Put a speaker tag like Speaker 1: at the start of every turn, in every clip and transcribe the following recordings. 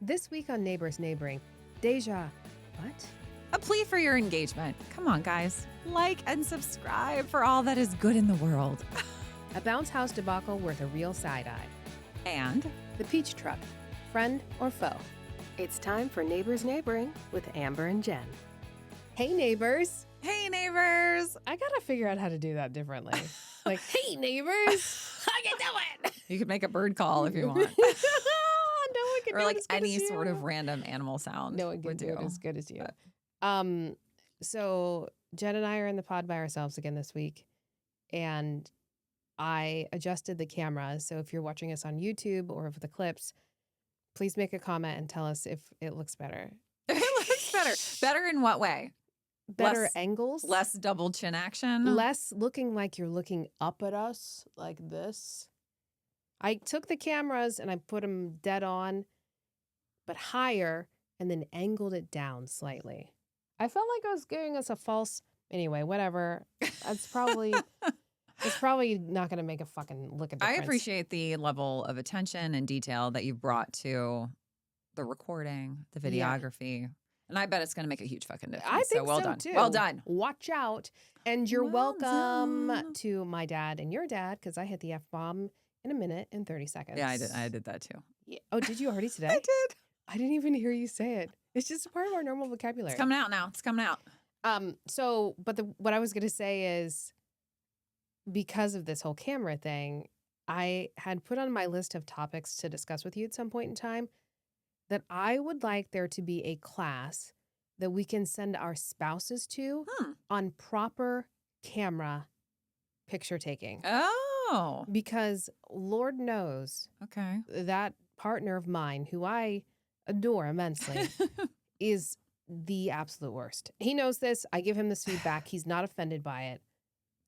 Speaker 1: This week on Neighbors Neighboring, Deja, what?
Speaker 2: A plea for your engagement. Come on, guys. Like and subscribe for all that is good in the world.
Speaker 1: A bounce house debacle worth a real side-eye.
Speaker 2: And
Speaker 1: The peach truck, friend or foe? It's time for Neighbors Neighboring with Amber and Jen. Hey, neighbors.
Speaker 2: hey, neighbors.
Speaker 1: I gotta figure out how to do that differently. Like, hey, neighbors. How you doing?
Speaker 2: You could make a bird call if you want.
Speaker 1: No one can
Speaker 2: Or
Speaker 1: do
Speaker 2: like
Speaker 1: it as good
Speaker 2: any
Speaker 1: as
Speaker 2: sort
Speaker 1: you.
Speaker 2: of random animal sound.
Speaker 1: No one can
Speaker 2: would
Speaker 1: do it as good as you.
Speaker 2: But-
Speaker 1: So Jen and I are in the pod by ourselves again this week, and I adjusted the camera. So if you're watching us on YouTube or of the clips, please make a comment and tell us if it looks better.
Speaker 2: It looks better. Better in what way?
Speaker 1: Better
Speaker 2: Less-
Speaker 1: angles,
Speaker 2: Less double chin action?
Speaker 1: less looking like you're looking up at us like this. I took the cameras and I put them dead on, but higher, and then angled it down slightly. I felt like I was giving us a false. Anyway, whatever. It's probably not going to make a fucking look at
Speaker 2: I
Speaker 1: difference.
Speaker 2: appreciate the level of attention and detail that you've brought to the recording, the
Speaker 1: Yeah.
Speaker 2: videography. And I bet it's going to make a huge fucking difference.
Speaker 1: I think
Speaker 2: well
Speaker 1: so
Speaker 2: done.
Speaker 1: too.
Speaker 2: Well done.
Speaker 1: Watch out, and you're
Speaker 2: Well
Speaker 1: welcome
Speaker 2: done.
Speaker 1: to my dad and your dad because I hit the F-bomb in a minute and 30 seconds.
Speaker 2: Yeah, I did that too.
Speaker 1: Yeah. Oh, did you already today?
Speaker 2: I did.
Speaker 1: I didn't even hear you say it. It's just a part of our normal vocabulary.
Speaker 2: It's coming out now. It's coming out.
Speaker 1: What I was going to say is, because of this whole camera thing, I had put on my list of topics to discuss with you at some point in time that I would like there to be a class that we can send our spouses to on proper camera picture taking.
Speaker 2: Oh,
Speaker 1: Because Lord knows
Speaker 2: okay.
Speaker 1: that partner of mine, who I adore immensely, is the absolute worst. He knows this. I give him this feedback. He's not offended by it.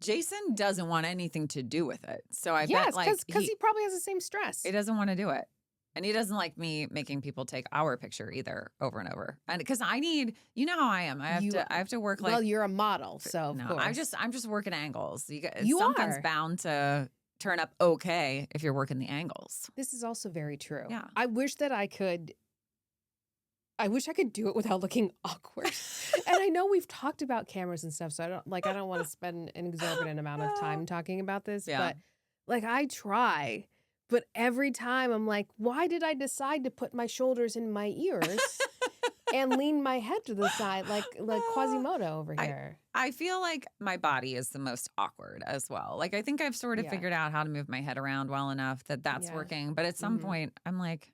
Speaker 2: Jason doesn't want anything to do with it. So I
Speaker 1: Yes,
Speaker 2: bet like
Speaker 1: because he probably has the same stress.
Speaker 2: he doesn't want to do it. And he doesn't like me making people take our picture either over and over. And because I need, you know how I am. I have to work like
Speaker 1: Well, you're a model, so of
Speaker 2: no,
Speaker 1: course.
Speaker 2: I'm just working angles.
Speaker 1: You
Speaker 2: something's
Speaker 1: are.
Speaker 2: bound to turn up okay if you're working the angles.
Speaker 1: This is also very true.
Speaker 2: Yeah.
Speaker 1: I wish I could do it without looking awkward. And I know we've talked about cameras and stuff, so I don't want to spend an exorbitant amount of time talking about this,
Speaker 2: Yeah.
Speaker 1: but like I try, but every time I'm like, why did I decide to put my shoulders in my ears and lean my head to the side like Quasimodo over here?
Speaker 2: I feel like my body is the most awkward as well. Like I think I've sort of
Speaker 1: Yeah.
Speaker 2: figured out how to move my head around well enough that that's
Speaker 1: Yeah.
Speaker 2: working. But at some
Speaker 1: Mhm.
Speaker 2: point, I'm like,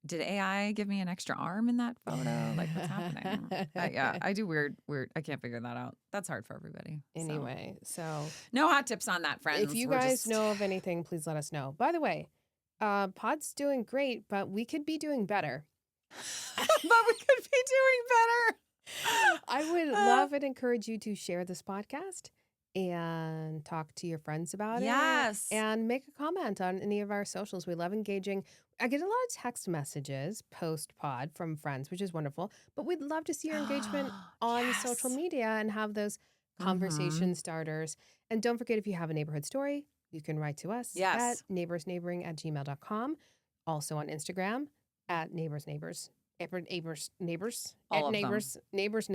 Speaker 2: did AI give me an extra arm in that photo? Like what's happening? Yeah, I do weird. I can't figure that out. That's hard for everybody. So.
Speaker 1: Anyway, so
Speaker 2: No hot tips on that, friends.
Speaker 1: if you
Speaker 2: We're
Speaker 1: guys
Speaker 2: just-
Speaker 1: know of anything, please let us know. By the way, Pod's doing great, but we could be doing better.
Speaker 2: but we could be doing better.
Speaker 1: I would love and encourage you to share this podcast and talk to your friends about
Speaker 2: Yes.
Speaker 1: it. And make a comment on any of our socials. We love engaging. I get a lot of text messages post-pod from friends, which is wonderful. But we'd love to see your engagement on social
Speaker 2: Yes.
Speaker 1: media and have those conversation starters. And don't forget, if you have a neighborhood story, you can write to us
Speaker 2: Yes.
Speaker 1: at neighborsneighboring@gmail.com. Also on Instagram at neighbors.
Speaker 2: All
Speaker 1: At
Speaker 2: of them.
Speaker 1: neighbors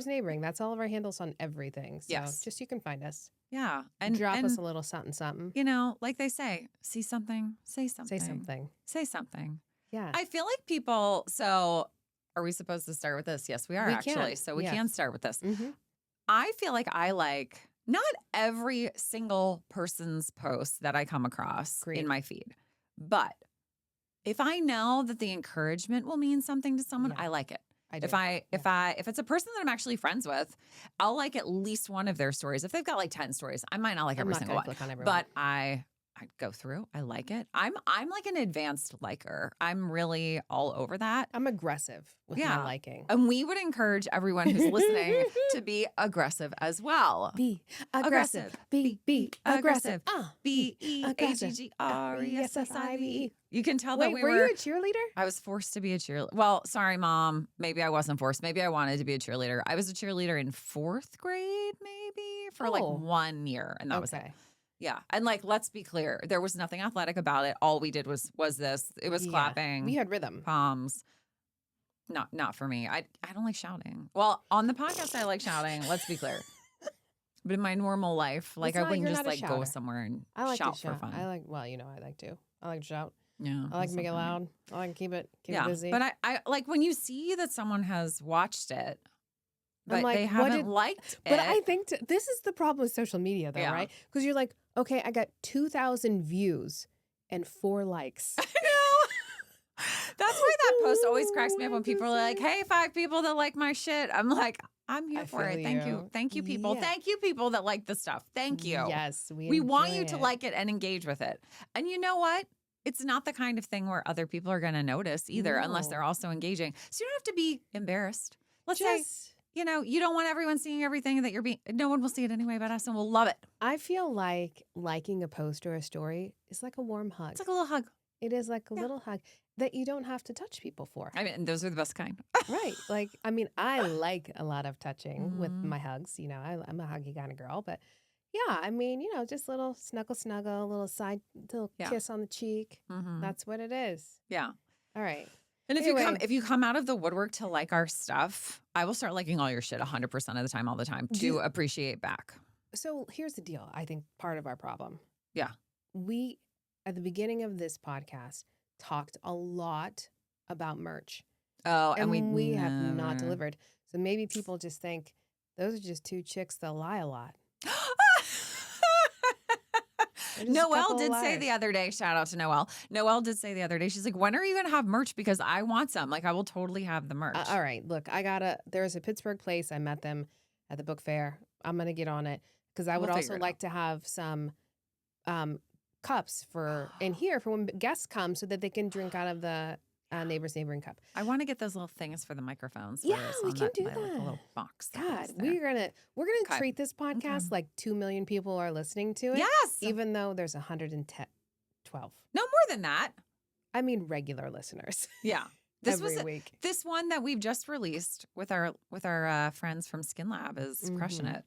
Speaker 1: neighboring. That's all of our handles on everything. So
Speaker 2: Yes.
Speaker 1: just you can find us.
Speaker 2: Yeah.
Speaker 1: Drop us a little something.
Speaker 2: You know, like they say, see something, say something.
Speaker 1: Say something.
Speaker 2: Say something.
Speaker 1: Yeah.
Speaker 2: I feel like people, so are we supposed to start with this? Yes, we are
Speaker 1: We
Speaker 2: actually.
Speaker 1: can,
Speaker 2: So we
Speaker 1: yes.
Speaker 2: can start with this.
Speaker 1: Mhm.
Speaker 2: I feel like I like not every single person's post that I come across
Speaker 1: Agreed.
Speaker 2: in my feed, but if I know that the encouragement will mean something to someone,
Speaker 1: Yeah.
Speaker 2: I like it.
Speaker 1: I do.
Speaker 2: If it's a person that I'm actually friends with, I'll like at least one of their stories. If they've got like 10 stories, I might not like
Speaker 1: I'm
Speaker 2: every
Speaker 1: not
Speaker 2: single
Speaker 1: gonna
Speaker 2: one.
Speaker 1: click on everyone.
Speaker 2: But I go through. I like it. I'm like an advanced liker. I'm really all over that.
Speaker 1: I'm aggressive with
Speaker 2: Yeah.
Speaker 1: my liking.
Speaker 2: And we would encourage everyone who's listening to be aggressive as well.
Speaker 1: Be aggressive. Be aggressive.
Speaker 2: BEAGGRESSIVE. You can tell that
Speaker 1: Wait,
Speaker 2: we
Speaker 1: were you a cheerleader?
Speaker 2: I was forced to be a cheerleader. Well, sorry, Mom. Maybe I wasn't forced. Maybe I wanted to be a cheerleader. I was a cheerleader in 4th grade, maybe, for like
Speaker 1: Oh.
Speaker 2: 1 year. And that was it.
Speaker 1: Okay.
Speaker 2: Yeah. And like, let's be clear. There was nothing athletic about it. All we did was this. It was
Speaker 1: Yeah.
Speaker 2: clapping,
Speaker 1: We had rhythm.
Speaker 2: palms. Not for me. I don't like shouting. Well, on the podcast I like shouting, let's be clear. But in my normal life, like I wouldn't
Speaker 1: You're
Speaker 2: just
Speaker 1: not a
Speaker 2: like go
Speaker 1: shouter.
Speaker 2: somewhere and
Speaker 1: I like to
Speaker 2: shout for
Speaker 1: shout.
Speaker 2: fun.
Speaker 1: I like to. I like to shout.
Speaker 2: Yeah.
Speaker 1: I like
Speaker 2: that's
Speaker 1: to make it
Speaker 2: not for me.
Speaker 1: loud. I like to keep it
Speaker 2: Yeah.
Speaker 1: busy.
Speaker 2: But I like when you see that someone has watched it,
Speaker 1: I'm
Speaker 2: but
Speaker 1: like,
Speaker 2: they
Speaker 1: what
Speaker 2: haven't
Speaker 1: did-
Speaker 2: liked it.
Speaker 1: But I think this is the problem with social media, though,
Speaker 2: Yeah.
Speaker 1: right? Because you're like, okay, I got 2,000 views and 4 likes.
Speaker 2: I know. That's why that post always cracks me up when
Speaker 1: What
Speaker 2: people
Speaker 1: is
Speaker 2: are
Speaker 1: it?
Speaker 2: like, hey, 5 people that like my shit. I'm like, I'm here
Speaker 1: I
Speaker 2: for it.
Speaker 1: feel
Speaker 2: Thank you.
Speaker 1: you.
Speaker 2: Thank you, people.
Speaker 1: Yeah.
Speaker 2: Thank you, people that like the stuff. Thank you.
Speaker 1: Yes,
Speaker 2: We want
Speaker 1: enjoy
Speaker 2: you to
Speaker 1: it.
Speaker 2: like it and engage with it. And you know what? It's not the kind of thing where other people are going to notice either, unless
Speaker 1: No.
Speaker 2: they're also engaging. So you don't have to be embarrassed. Let's say,
Speaker 1: Just,
Speaker 2: you know, you don't want everyone seeing everything that you're being, no one will see it anyway but us and we'll love it.
Speaker 1: I feel like liking a post or a story is like a warm hug.
Speaker 2: It's like a little hug.
Speaker 1: It is like a
Speaker 2: Yeah.
Speaker 1: little hug that you don't have to touch people for.
Speaker 2: I mean, those are the best kind.
Speaker 1: Right. Like, I mean, I like a lot of touching with
Speaker 2: Mhm.
Speaker 1: my hugs. You know, I'm a huggy kind of girl. But yeah, I mean, you know, just little snuggle, little side, little
Speaker 2: Yeah.
Speaker 1: kiss on the cheek.
Speaker 2: Mhm.
Speaker 1: That's what it is.
Speaker 2: Yeah.
Speaker 1: All right.
Speaker 2: And
Speaker 1: Anyway.
Speaker 2: if you come out of the woodwork to like our stuff, I will start liking all your shit 100% of the time, all the time, to appreciate back.
Speaker 1: So here's the deal. I think part of our problem.
Speaker 2: Yeah.
Speaker 1: We, at the beginning of this podcast, talked a lot about merch.
Speaker 2: Oh,
Speaker 1: And
Speaker 2: and
Speaker 1: we have not
Speaker 2: never-
Speaker 1: delivered. So maybe people just think those are just 2 chicks that lie a lot. They're just a
Speaker 2: Noelle
Speaker 1: couple of
Speaker 2: did say
Speaker 1: liars.
Speaker 2: the other day, shout out to Noelle. Noelle did say the other day, she's like, when are you going to have merch? Because I want some. Like, I will totally have the merch.
Speaker 1: All right, look, there's a Pittsburgh place. I met them at the book fair. I'm going to get on it because I would
Speaker 2: We'll
Speaker 1: also
Speaker 2: figure it
Speaker 1: like to have some cups for in here for when guests come so that they can drink out of the neighbor's neighboring cup.
Speaker 2: I want to get those little things for the microphones.
Speaker 1: Yeah,
Speaker 2: where it's
Speaker 1: we
Speaker 2: on
Speaker 1: can do
Speaker 2: like, a little
Speaker 1: that.
Speaker 2: box. that
Speaker 1: God,
Speaker 2: goes there.
Speaker 1: we're gonna
Speaker 2: Okay.
Speaker 1: treat this podcast like 2 million people are listening to it.
Speaker 2: Yes.
Speaker 1: Even though there's 112.
Speaker 2: No more than that.
Speaker 1: I mean regular listeners.
Speaker 2: Yeah. This
Speaker 1: every
Speaker 2: was
Speaker 1: week.
Speaker 2: this one that we've just released with our friends from Skin Lab is crushing
Speaker 1: Mhm.
Speaker 2: it.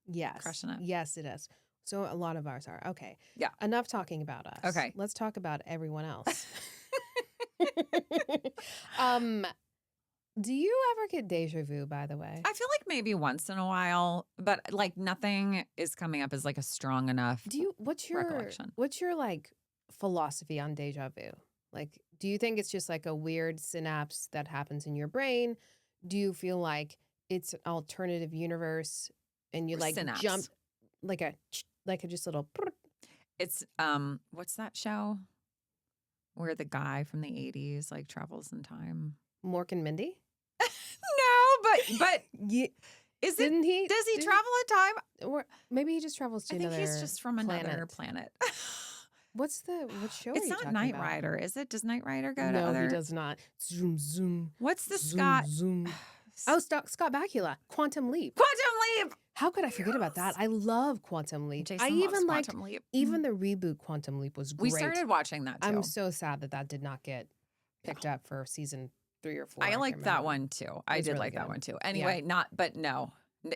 Speaker 1: Yes.
Speaker 2: Crushing it.
Speaker 1: Yes, it is. So a lot of ours are. Okay.
Speaker 2: Yeah.
Speaker 1: Enough talking about us.
Speaker 2: Okay.
Speaker 1: Let's talk about everyone else. Do you ever get deja vu, by the way?
Speaker 2: I feel like maybe once in a while, but like nothing is coming up as like a strong enough.
Speaker 1: What's
Speaker 2: recollection.
Speaker 1: your like philosophy on deja vu? Like, do you think it's just like a weird synapse that happens in your brain? Do you feel like it's an alternative universe and you like
Speaker 2: Synapse.
Speaker 1: jump like a just little
Speaker 2: It's what's that show where the guy from the 80s like travels in time?
Speaker 1: Mork and Mindy?
Speaker 2: No, but
Speaker 1: Yeah.
Speaker 2: is it
Speaker 1: Didn't he?
Speaker 2: does he
Speaker 1: didn't-
Speaker 2: travel in time?
Speaker 1: Or maybe he just travels to
Speaker 2: I think
Speaker 1: another
Speaker 2: he's just from another planet.
Speaker 1: What show are
Speaker 2: It's
Speaker 1: you
Speaker 2: not
Speaker 1: talking
Speaker 2: Knight
Speaker 1: about?
Speaker 2: Rider, is it? Does Knight Rider go to
Speaker 1: No,
Speaker 2: other?
Speaker 1: he does not. Zoom, zoom.
Speaker 2: What's the
Speaker 1: zoom,
Speaker 2: Scott?
Speaker 1: Zoom. Oh, Scott Bakula. Quantum Leap.
Speaker 2: Quantum Leap.
Speaker 1: How could I forget about that? I love Quantum Leap.
Speaker 2: Jason
Speaker 1: I
Speaker 2: loves
Speaker 1: even liked
Speaker 2: Quantum Leap.
Speaker 1: even the reboot Quantum Leap was great.
Speaker 2: We started watching that too.
Speaker 1: I'm so sad that did not get picked up for season 3 or 4.
Speaker 2: I
Speaker 1: can't
Speaker 2: liked that
Speaker 1: remember.
Speaker 2: one too. I
Speaker 1: was
Speaker 2: did
Speaker 1: really
Speaker 2: like that
Speaker 1: good.
Speaker 2: one too. Anyway, no.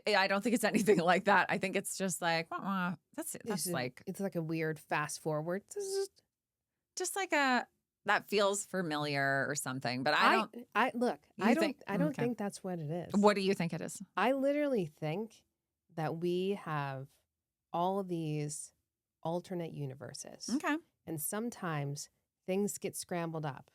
Speaker 2: I don't think it's anything like that. I think it's just like that's
Speaker 1: It's
Speaker 2: like
Speaker 1: it's like a weird fast forward.
Speaker 2: just like that feels familiar or something. But I don't.
Speaker 1: I look.
Speaker 2: You
Speaker 1: I don't.
Speaker 2: think-
Speaker 1: I don't
Speaker 2: okay.
Speaker 1: think that's what it is.
Speaker 2: What do you think it is?
Speaker 1: I literally think that we have all these alternate universes,
Speaker 2: Okay.
Speaker 1: and sometimes things get scrambled up.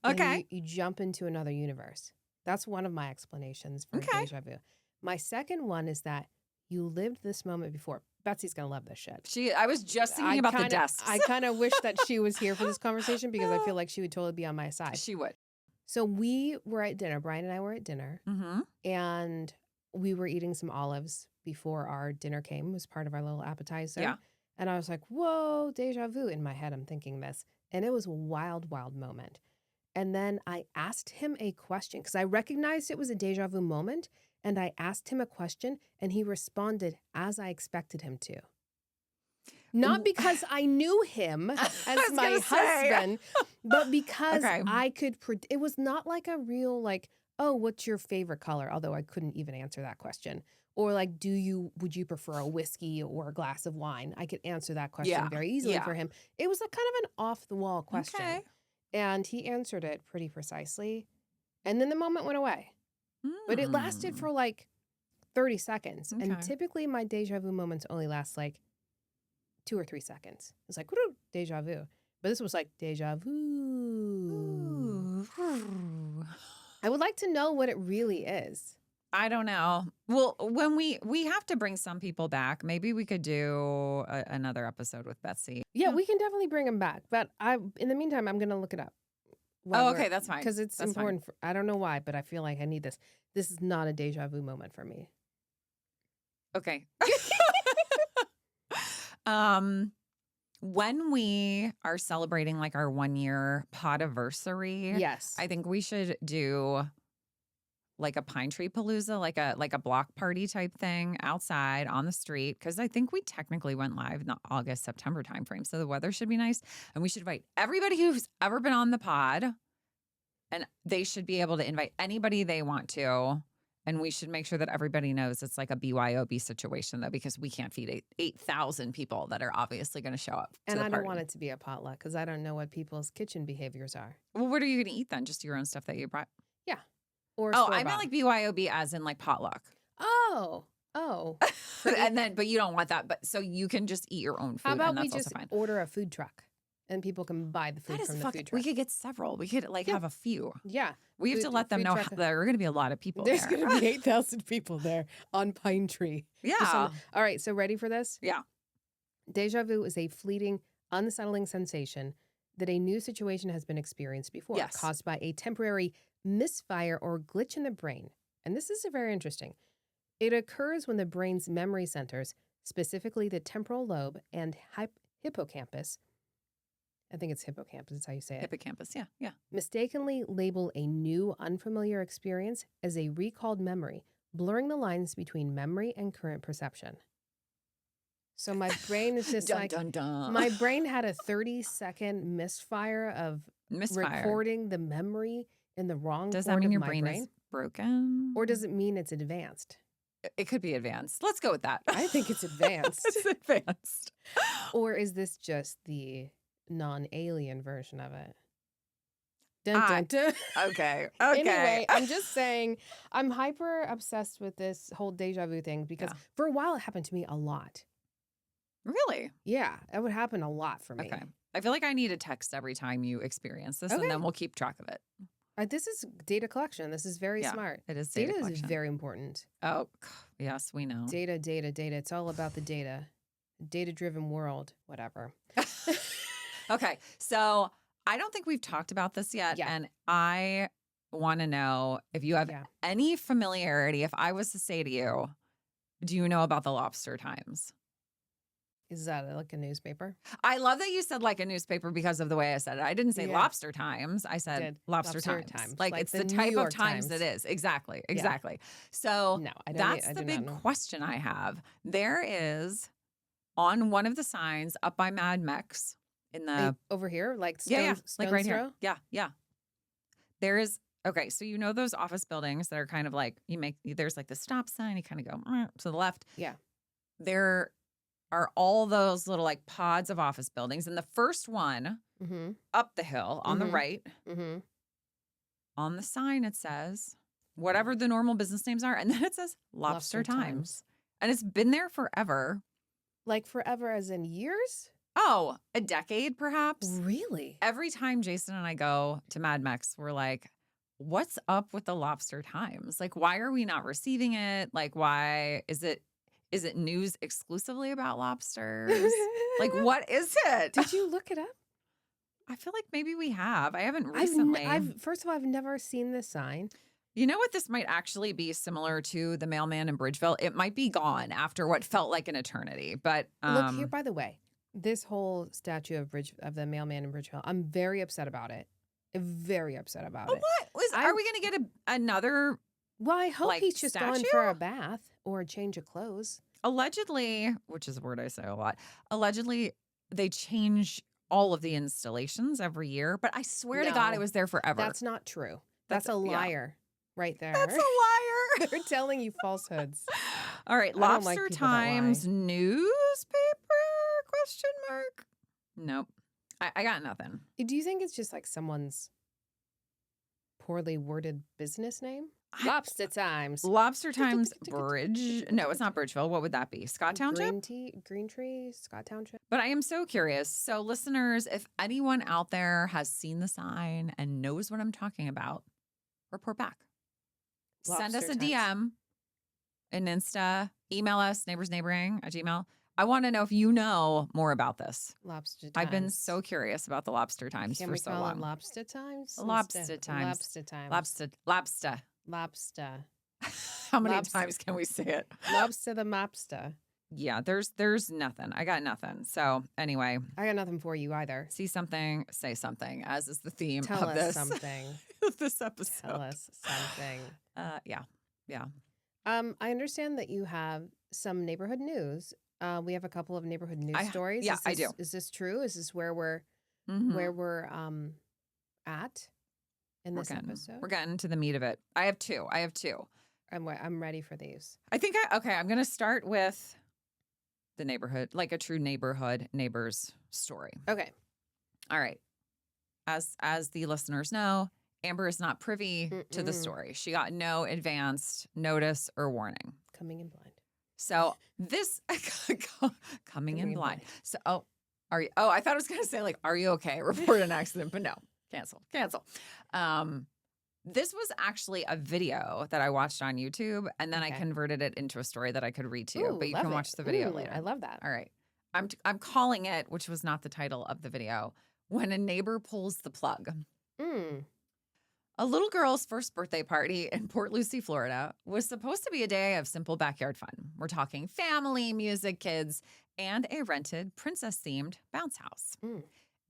Speaker 1: and
Speaker 2: Okay.
Speaker 1: you jump into another universe. That's one of my explanations for
Speaker 2: Okay.
Speaker 1: deja vu. My second one is that you lived this moment before. Betsy's gonna love this shit.
Speaker 2: I was just thinking about the
Speaker 1: kinda-
Speaker 2: desks.
Speaker 1: I kind of wish that she was here for this conversation because I feel like she would totally be on my side.
Speaker 2: She would.
Speaker 1: So we were at dinner. Brian and I were at dinner,
Speaker 2: Mm-hmm.
Speaker 1: and we were eating some olives before our dinner came. It was part of our little appetizer.
Speaker 2: Yeah.
Speaker 1: And I was like, whoa, deja vu. In my head, I'm thinking this. And it was a wild, wild moment. And then I asked him a question because I recognized it was a deja vu moment. And I asked him a question and he responded as I expected him to. Not because I knew him as
Speaker 2: was
Speaker 1: my
Speaker 2: gonna say.
Speaker 1: husband, but because
Speaker 2: Okay.
Speaker 1: I could, it was not like a real like, oh, what's your favorite color? Although I couldn't even answer that question. Or like, would you prefer a whiskey or a glass of wine? I could answer that question
Speaker 2: Yeah.
Speaker 1: very easily
Speaker 2: Yeah.
Speaker 1: for him. It was a kind of an off the wall question.
Speaker 2: Okay.
Speaker 1: And he answered it pretty precisely. And then the moment went away. But it lasted for like 30 seconds.
Speaker 2: Okay.
Speaker 1: And typically my deja vu moments only last like 2 or 3 seconds. It's like, whoo, deja vu. But this was like deja vu.
Speaker 2: Ooh.
Speaker 1: I would like to know what it really is.
Speaker 2: I don't know. Well, when we have to bring some people back, maybe we could do another episode with Betsy.
Speaker 1: Yeah, we can definitely bring him back. But in the meantime, I'm going to look it up.
Speaker 2: Oh, okay, that's fine.
Speaker 1: Because it's important. I don't know why, but I feel like I need this. This is not a deja vu moment for me.
Speaker 2: Okay. When we are celebrating like our 1 year podiversary,
Speaker 1: Yes.
Speaker 2: I think we should do like a pine tree palooza, like a block party type thing outside on the street. Cause I think we technically went live in the August, September timeframe. So the weather should be nice. And we should invite everybody who's ever been on the pod. And they should be able to invite anybody they want to. And we should make sure that everybody knows it's like a BYOB situation, though, because we can't feed 8,000 people that are obviously going to show up.
Speaker 1: And I don't want it to be a potluck because I don't know what people's kitchen behaviors are.
Speaker 2: Well, what are you going to eat then? Just your own stuff that you brought?
Speaker 1: Yeah. Or
Speaker 2: I meant like BYOB as in like potluck.
Speaker 1: Oh.
Speaker 2: But you don't want that. But so you can just eat your own food.
Speaker 1: How about
Speaker 2: and that's
Speaker 1: we just
Speaker 2: also fine.
Speaker 1: Order a food truck and people can buy the food from the food truck?
Speaker 2: We could get several. We could have a few.
Speaker 1: Yeah.
Speaker 2: We have to let them know there are going to be a lot of people
Speaker 1: There's
Speaker 2: there.
Speaker 1: going to be 8,000 people there on Pine Tree.
Speaker 2: Yeah.
Speaker 1: All right. So ready for this?
Speaker 2: Yeah.
Speaker 1: Deja vu is a fleeting, unsettling sensation that a new situation has been experienced before, caused by a temporary misfire or glitch in the brain. And this is very interesting. It occurs when the brain's memory centers, specifically the temporal lobe and hippocampus, I think it's hippocampus is how you say it.
Speaker 2: Hippocampus, yeah.
Speaker 1: Mistakenly label a new, unfamiliar experience as a recalled memory, blurring the lines between memory and current perception. So my brain is just my brain had a 30-second misfire of recording the memory in the wrong
Speaker 2: Does
Speaker 1: part
Speaker 2: that mean
Speaker 1: of
Speaker 2: your
Speaker 1: my
Speaker 2: brain is broken?
Speaker 1: Or does it mean it's advanced?
Speaker 2: It could be advanced. Let's go with that.
Speaker 1: I think it's advanced.
Speaker 2: It's advanced.
Speaker 1: Or is this just the non-alien version of it? Dun, dun, dun.
Speaker 2: Okay.
Speaker 1: Anyway, I'm just saying I'm hyper obsessed with this whole deja vu thing because for a while it happened to me a lot.
Speaker 2: Really?
Speaker 1: Yeah, it would happen a lot for me.
Speaker 2: Okay. I feel like I need a text every time you experience this, and then we'll keep track of it.
Speaker 1: This is data collection. This is very smart.
Speaker 2: It is data collection.
Speaker 1: Is very important.
Speaker 2: Oh, yes, we know.
Speaker 1: Data. It's all about the data. Data-driven world, whatever.
Speaker 2: Okay, so I don't think we've talked about this yet, and I want to know if you have any familiarity. If I was to say to you, do you know about the Lobster Times?
Speaker 1: Is that like a newspaper?
Speaker 2: I love that you said like a newspaper because of the way I said it. I didn't say Lobster Times. I said Lobster Times. Like it's the type of Times it is. Exactly. So that's the big question I have. There is on one of the signs up by Mad Mex in the
Speaker 1: over here, like
Speaker 2: like right here. Yeah. There is so you know those office buildings that are kind of like there's like the stop sign. You kind of go to the left.
Speaker 1: Yeah.
Speaker 2: There are all those little like pods of office buildings. And the first one up the hill on the right, on the sign, it says whatever the normal business names are. And then it says Lobster Times. And it's been there forever.
Speaker 1: Like forever as in years?
Speaker 2: Oh, a decade perhaps.
Speaker 1: Really?
Speaker 2: Every time Jason and I go to Mad Mex, we're like, what's up with the Lobster Times? Like, why are we not receiving it? Like, why is it news exclusively about lobsters? Like, what is it?
Speaker 1: Did you look it up?
Speaker 2: I feel like maybe we have. I haven't recently.
Speaker 1: First of all, I've never seen this sign.
Speaker 2: You know what? This might actually be similar to the mailman in Bridgeville. It might be gone after what felt like an eternity. But
Speaker 1: look here, by the way, this whole statue of the mailman in Bridgeville, I'm very upset about it. Very upset about it.
Speaker 2: What? Are we going to get another?
Speaker 1: Well, I hope he's just
Speaker 2: statue?
Speaker 1: going for a bath or a change of clothes.
Speaker 2: Allegedly, which is a word I say a lot, allegedly they change all of the installations every year. But I swear to God, it was there forever.
Speaker 1: That's not true. That's a liar right there.
Speaker 2: That's a liar.
Speaker 1: They're telling you falsehoods.
Speaker 2: All right.
Speaker 1: I don't like
Speaker 2: Lobster
Speaker 1: people that lie.
Speaker 2: Times newspaper? Question mark. Nope. I got nothing.
Speaker 1: Do you think it's just like someone's poorly worded business name?
Speaker 2: I-
Speaker 1: Lobster Times.
Speaker 2: Lobster Times Bridge. No, it's not Bridgeville. What would that be? Scott Township?
Speaker 1: Green Tree, Scott Township.
Speaker 2: But I am so curious. So, listeners, if anyone out there has seen the sign and knows what I'm talking about, report back. Send us
Speaker 1: Lobster
Speaker 2: a
Speaker 1: Times.
Speaker 2: DM, an Insta, email us, neighborsneighboring@gmail. I want to know if you know more about this.
Speaker 1: Lobster Times.
Speaker 2: I've been so curious about the Lobster Times
Speaker 1: Can
Speaker 2: for
Speaker 1: we
Speaker 2: so
Speaker 1: call
Speaker 2: long.
Speaker 1: it Lobster Times?
Speaker 2: Lobster
Speaker 1: instead?
Speaker 2: Times.
Speaker 1: Lobster Times.
Speaker 2: Lobster.
Speaker 1: Lobster.
Speaker 2: How many
Speaker 1: Lobster.
Speaker 2: times can we say it?
Speaker 1: Lobster the mobster.
Speaker 2: Yeah, there's nothing. I got nothing. So anyway,
Speaker 1: I got nothing for you either.
Speaker 2: see something, say something, as is the theme
Speaker 1: Tell
Speaker 2: of
Speaker 1: us
Speaker 2: this
Speaker 1: something.
Speaker 2: of this episode.
Speaker 1: Tell us something.
Speaker 2: Yeah.
Speaker 1: I understand that you have some neighborhood news. We have a couple of neighborhood news stories.
Speaker 2: Yeah, I do.
Speaker 1: Is this true? Is this where we're at in this episode?
Speaker 2: We're getting to the meat of it. I have two.
Speaker 1: I'm ready for these.
Speaker 2: I'm going to start with the neighborhood, like a true neighbors story.
Speaker 1: Okay.
Speaker 2: All right. As the listeners know, Amber is not privy to the story. She got no advanced notice or warning.
Speaker 1: Coming in blind.
Speaker 2: So this coming in blind. So are you? Oh, I thought I was going to say like, are you okay? Report an accident, but no, cancel. This was actually a video that I watched on YouTube, and then I converted it into a story that I could read to you. But you can watch the video later.
Speaker 1: I love that.
Speaker 2: All right, I'm calling it, which was not the title of the video, When a Neighbor Pulls the Plug. A little girl's first birthday party in Port Lucie, Florida, was supposed to be a day of simple backyard fun. We're talking family, music, kids, and a rented princess-themed bounce house.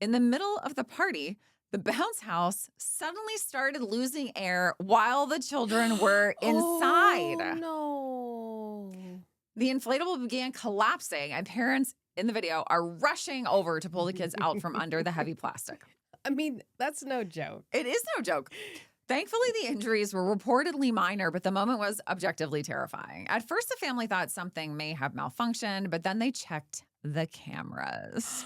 Speaker 2: In the middle of the party, the bounce house suddenly started losing air while the children were inside.
Speaker 1: Oh, no.
Speaker 2: The inflatable began collapsing, and parents in the video are rushing over to pull the kids out from under the heavy plastic.
Speaker 1: I mean, that's no joke.
Speaker 2: It is no joke. Thankfully, the injuries were reportedly minor, but the moment was objectively terrifying. At first, the family thought something may have malfunctioned, but then they checked the cameras.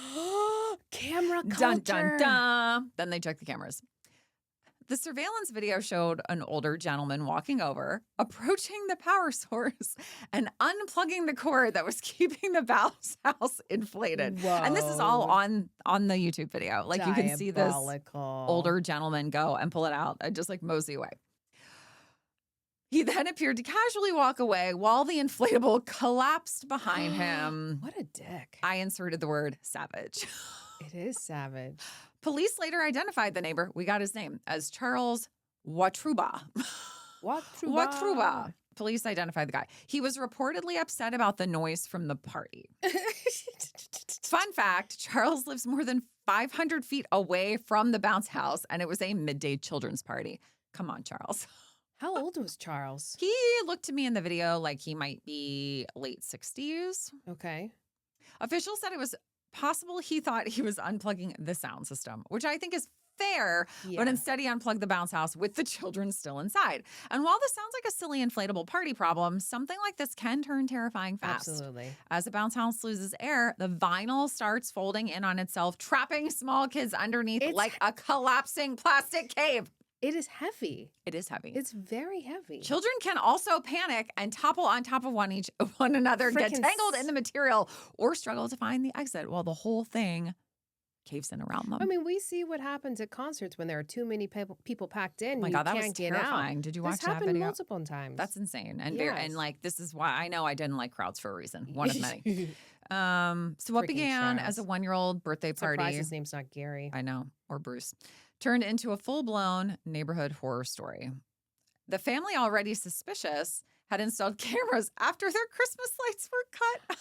Speaker 1: Camera culture.
Speaker 2: Dun, dun, dun. Then they checked the cameras. The surveillance video showed an older gentleman walking over, approaching the power source, and unplugging the cord that was keeping the bounce house inflated.
Speaker 1: Whoa.
Speaker 2: And this is all on the YouTube video. Like you can see this
Speaker 1: Diabolical.
Speaker 2: older gentleman go and pull it out and just like mosey away. He then appeared to casually walk away while the inflatable collapsed behind him.
Speaker 1: What a dick.
Speaker 2: I inserted the word savage.
Speaker 1: It is savage.
Speaker 2: Police later identified the neighbor, we got his name, as Charles Watruba. Watruba. Police identified the guy. He was reportedly upset about the noise from the party. Fun fact, Charles lives more than 500 feet away from the bounce house, and it was a midday children's party. Come on, Charles.
Speaker 1: How old was Charles?
Speaker 2: He looked to me in the video like he might be late 60s.
Speaker 1: Okay.
Speaker 2: Officials said it was possible he thought he was unplugging the sound system, which I think is fair, but instead he unplugged the bounce house with the children still inside. And while this sounds like a silly inflatable party problem, something like this can turn terrifying fast.
Speaker 1: Absolutely.
Speaker 2: As the bounce house loses air, the vinyl starts folding in on itself, trapping small kids underneath like a collapsing plastic cave.
Speaker 1: It is heavy.
Speaker 2: It is heavy.
Speaker 1: It's very heavy.
Speaker 2: Children can also panic and topple on top of one another, get tangled in the material, or struggle to find the exit while the whole thing caves in around them.
Speaker 1: I mean, we see what happens at concerts when there are too many people packed in.
Speaker 2: Oh my God, that was terrifying. Did you watch that video?
Speaker 1: This happened multiple times.
Speaker 2: That's insane. And and like this is why I know I didn't like crowds for a reason. One of many. So what began as a 1-year-old birthday party?
Speaker 1: Surprised his name's not Gary.
Speaker 2: I know, or Bruce. Turned into a full-blown neighborhood horror story. The family, already suspicious, had installed cameras after their Christmas lights were cut.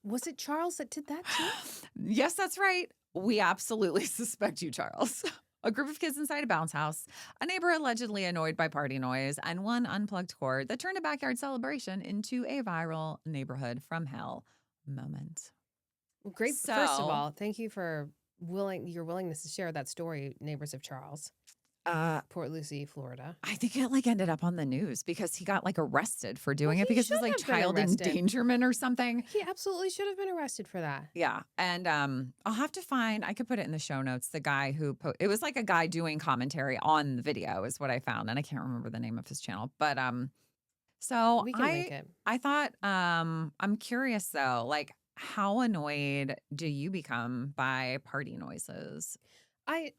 Speaker 1: Was it Charles that did that too?
Speaker 2: Yes, that's right. We absolutely suspect you, Charles. A group of kids inside a bounce house, a neighbor allegedly annoyed by party noise, and one unplugged cord that turned a backyard celebration into a viral neighborhood from hell moment.
Speaker 1: Well, great. First of all, thank you for your willingness to share that story, neighbors of Charles. Port Lucie, Florida.
Speaker 2: I think it like ended up on the news because he got like arrested for
Speaker 1: Well,
Speaker 2: doing it
Speaker 1: he
Speaker 2: because it
Speaker 1: should
Speaker 2: was like
Speaker 1: have been
Speaker 2: child
Speaker 1: arrested.
Speaker 2: endangerment or something.
Speaker 1: He absolutely should have been arrested for that.
Speaker 2: Yeah. And I'll have to find, I could put it in the show notes, the guy who it was like a guy doing commentary on the video is what I found. And I can't remember the name of his channel. But so
Speaker 1: We can link it.
Speaker 2: I thought I'm curious though, like how annoyed do you become by party noises?
Speaker 1: I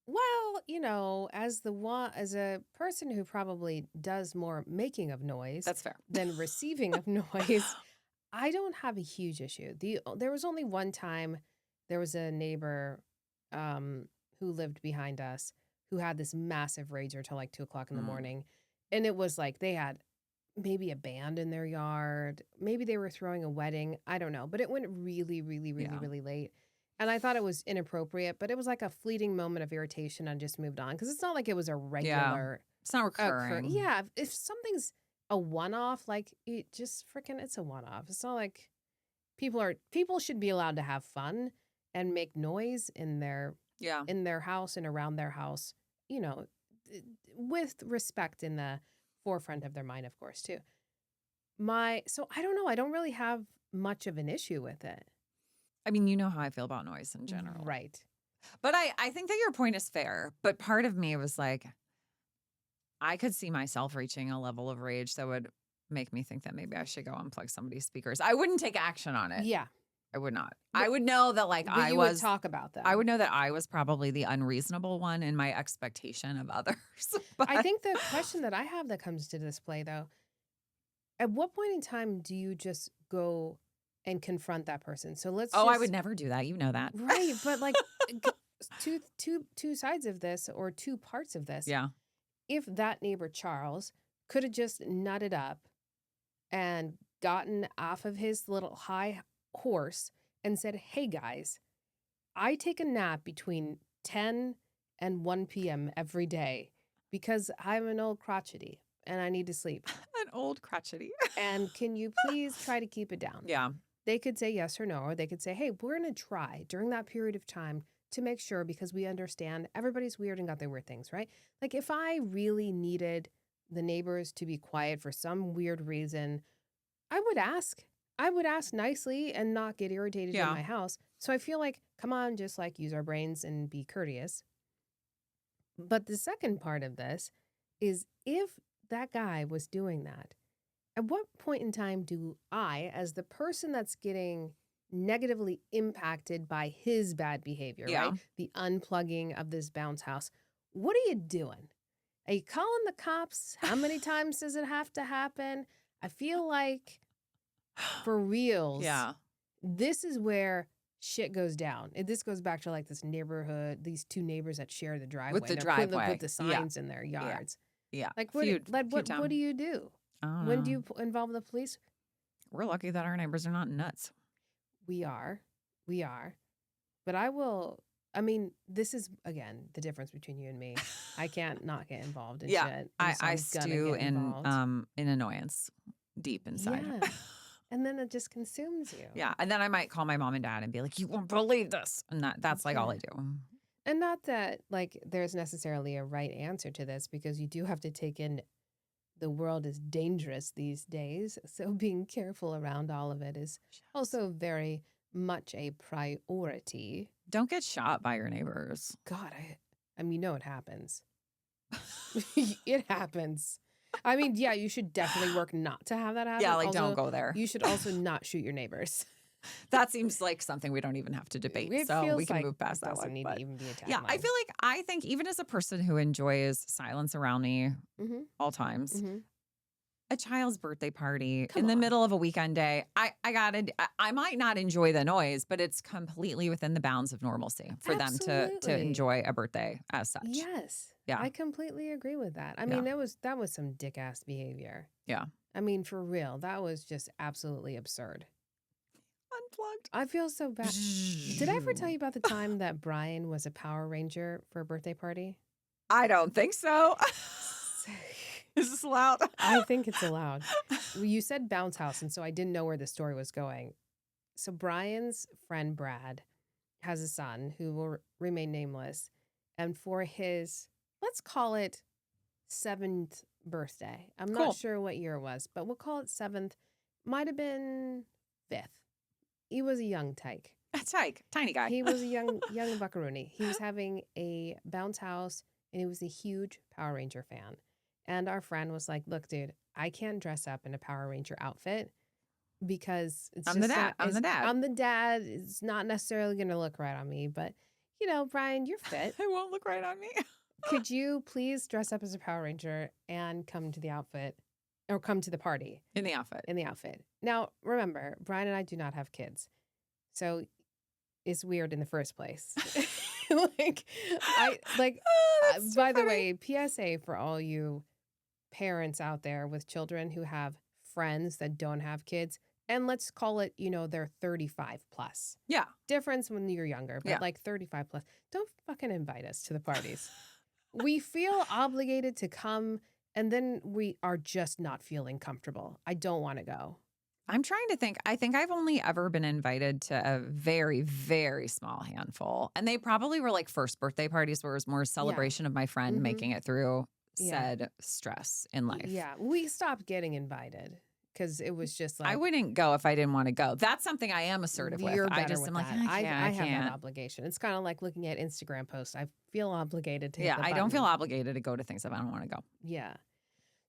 Speaker 1: well, you know, as a person who probably does more making of noise
Speaker 2: That's fair.
Speaker 1: than receiving of noise, I don't have a huge issue. There was only one time there was a neighbor who lived behind us who had this massive rager till like 2 o'clock in the
Speaker 2: Mm,
Speaker 1: morning. And it was like they had maybe a band in their yard. Maybe they were throwing a wedding. I don't know. But it went really, really, really,
Speaker 2: yeah.
Speaker 1: really late. And I thought it was inappropriate, but it was like a fleeting moment of irritation and just moved on. Because it's not like it was a
Speaker 2: Yeah.
Speaker 1: regular
Speaker 2: It's not recurring.
Speaker 1: Yeah, if something's a one-off, like it just freaking it's a one-off. It's not like people should be allowed to have fun and make noise
Speaker 2: Yeah.
Speaker 1: in their house and around their house, you know, with respect in the forefront of their mind, of course, too. So I don't know. I don't really have much of an issue with it.
Speaker 2: I mean, you know how I feel about noise in general.
Speaker 1: Right.
Speaker 2: But I think that your point is fair. But part of me was like, I could see myself reaching a level of rage that would make me think that maybe I should go unplug somebody's speakers. I wouldn't take action on it.
Speaker 1: Yeah.
Speaker 2: I would not.
Speaker 1: But-
Speaker 2: I would know that like
Speaker 1: But you would talk about them.
Speaker 2: I would know that I was probably the unreasonable one in my expectation of others. But
Speaker 1: I think the question that I have that comes to display, though, at what point in time do you just go and confront that person? So
Speaker 2: I would never do that. You know that.
Speaker 1: Right, but like two sides of this or two parts of this.
Speaker 2: Yeah.
Speaker 1: If that neighbor Charles could have just nutted up and gotten off of his little high horse and said, "Hey guys, I take a nap between 10 and 1 p.m. every day because I'm an old crotchety and I need to sleep.
Speaker 2: An old crotchety.
Speaker 1: And can you please try to keep it down?"
Speaker 2: Yeah.
Speaker 1: They could say yes or no, or they could say, "Hey, we're going to try during that period of time to make sure because we understand everybody's weird and got their weird things," right? Like if I really needed the neighbors to be quiet for some weird reason, I would ask. I would ask nicely and not get irritated in
Speaker 2: Yeah.
Speaker 1: my house. So I feel like, come on, just like use our brains and be courteous. But the second part of this is if that guy was doing that, at what point in time do I, as the person that's getting negatively impacted by his bad behavior,
Speaker 2: Yeah.
Speaker 1: right? The unplugging of this bounce house, what are you doing? Are you calling the cops? How many times does it have to happen? I feel like for reals,
Speaker 2: Yeah.
Speaker 1: this is where shit goes down. This goes back to like this neighborhood, these two neighbors that share the driveway.
Speaker 2: the
Speaker 1: and they're putting
Speaker 2: driveway.
Speaker 1: Put the
Speaker 2: Yeah.
Speaker 1: signs in their yards.
Speaker 2: Yeah.
Speaker 1: Like what do you do?
Speaker 2: I don't
Speaker 1: When
Speaker 2: know.
Speaker 1: do you involve the police?
Speaker 2: We're lucky that our neighbors are not nuts.
Speaker 1: We are. But I mean, this is, again, the difference between you and me. I can't not get involved in
Speaker 2: Yeah.
Speaker 1: shit.
Speaker 2: I
Speaker 1: I'm gonna
Speaker 2: stew
Speaker 1: get involved.
Speaker 2: in annoyance deep inside.
Speaker 1: Yeah. And then it just consumes you.
Speaker 2: Yeah. And then I might call my mom and dad and be like, "You won't believe this." And that's like all I do.
Speaker 1: And not that like there's necessarily a right answer to this because you do have to take in the world is dangerous these days. So being careful around all of it is also very much a priority.
Speaker 2: Don't get shot by your neighbors.
Speaker 1: God, I mean, you know it happens. It happens. I mean, yeah, you should definitely work not to have that happen.
Speaker 2: Yeah, like
Speaker 1: Also,
Speaker 2: don't go there.
Speaker 1: You should also not shoot your neighbors.
Speaker 2: That seems like something we don't even have to debate.
Speaker 1: It
Speaker 2: So we
Speaker 1: feels
Speaker 2: can
Speaker 1: like
Speaker 2: move past
Speaker 1: it
Speaker 2: that
Speaker 1: doesn't
Speaker 2: one.
Speaker 1: need
Speaker 2: But
Speaker 1: to even be a tagline.
Speaker 2: yeah, I think even as a person who enjoys silence around me
Speaker 1: Mm-hmm.
Speaker 2: all times,
Speaker 1: Mm-hmm.
Speaker 2: a child's birthday party
Speaker 1: Come
Speaker 2: in the
Speaker 1: on.
Speaker 2: middle of a weekend day, I might not enjoy the noise, but it's completely within the bounds of normalcy for them to
Speaker 1: Absolutely.
Speaker 2: enjoy a birthday as such.
Speaker 1: Yes.
Speaker 2: Yeah.
Speaker 1: I completely agree with that. I
Speaker 2: Yeah.
Speaker 1: mean, that was some dick ass behavior.
Speaker 2: Yeah.
Speaker 1: I mean, for real, that was just absolutely absurd.
Speaker 2: Unplugged.
Speaker 1: I feel so bad. Did I ever tell you about the time that Brian was a Power Ranger for a birthday party?
Speaker 2: I don't think so. Is this allowed?
Speaker 1: I think it's allowed. You said bounce house, and so I didn't know where the story was going. So Brian's friend Brad has a son who will remain nameless, And for his, let's call it 7th birthday. I'm
Speaker 2: Cool.
Speaker 1: not sure what year it was, but we'll call it 7th. Might have been 5th. He was a young tyke.
Speaker 2: Tyke, tiny guy.
Speaker 1: He was a young buckaroony. He was having a bounce house, and he was a huge Power Ranger fan. And our friend was like, "Look, dude, I can't dress up in a Power Ranger outfit because
Speaker 2: I'm the dad. I'm the dad.
Speaker 1: I'm the dad. It's not necessarily going to look right on me, but Brian, you're fit.
Speaker 2: It won't look right on me.
Speaker 1: Could you please dress up as a Power Ranger and come to the outfit or come to the party
Speaker 2: In the outfit.
Speaker 1: Now, remember, Brian and I do not have kids. So it's weird in the first place.
Speaker 2: Oh, that's
Speaker 1: By
Speaker 2: too
Speaker 1: the
Speaker 2: funny.
Speaker 1: way, PSA for all you parents out there with children who have friends that don't have kids, and let's call it, they're 35 plus.
Speaker 2: Yeah.
Speaker 1: Difference when you're younger, but
Speaker 2: Yeah.
Speaker 1: like 35 plus. Don't fucking invite us to the parties. We feel obligated to come, and then we are just not feeling comfortable. I don't want to go.
Speaker 2: I'm trying to think. I think I've only ever been invited to a very, very small handful. And they probably were like first birthday parties where it was more a celebration of my friend
Speaker 1: Mhm.
Speaker 2: making it through
Speaker 1: Yeah.
Speaker 2: said stress in life.
Speaker 1: Yeah, we stopped getting invited because it was just like
Speaker 2: I wouldn't go if I didn't want to go. That's something I am assertive with.
Speaker 1: you're
Speaker 2: I
Speaker 1: better
Speaker 2: just
Speaker 1: with
Speaker 2: am like,
Speaker 1: that.
Speaker 2: I can't.
Speaker 1: I have that obligation. It's kind of like looking at Instagram posts. I feel obligated to hit
Speaker 2: Yeah,
Speaker 1: the
Speaker 2: I don't feel
Speaker 1: button.
Speaker 2: obligated to go to things if I don't want to go.
Speaker 1: Yeah.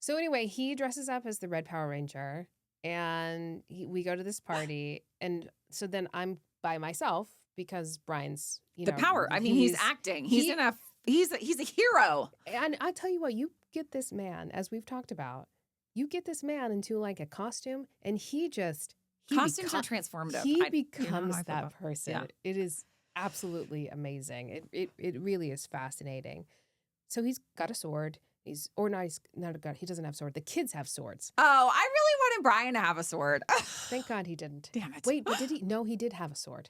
Speaker 1: So anyway, he dresses up as the Red Power Ranger, and we go to this party, and so then I'm by myself because Brian's
Speaker 2: The power. I mean, he's acting. He's a hero.
Speaker 1: And I tell you what, you get this man, as we've talked about, you get this man into like a costume, and
Speaker 2: Costumes are transformative.
Speaker 1: He
Speaker 2: You know how
Speaker 1: becomes
Speaker 2: I feel
Speaker 1: that
Speaker 2: about-
Speaker 1: person.
Speaker 2: Yeah.
Speaker 1: It is absolutely amazing. It really is fascinating. So he's got a sword. He's not a gun. He doesn't have a sword. The kids have swords.
Speaker 2: Oh, I really wanted Brian to have a sword.
Speaker 1: Thank God he didn't.
Speaker 2: Damn it.
Speaker 1: Wait, but did he? No, he did have a sword.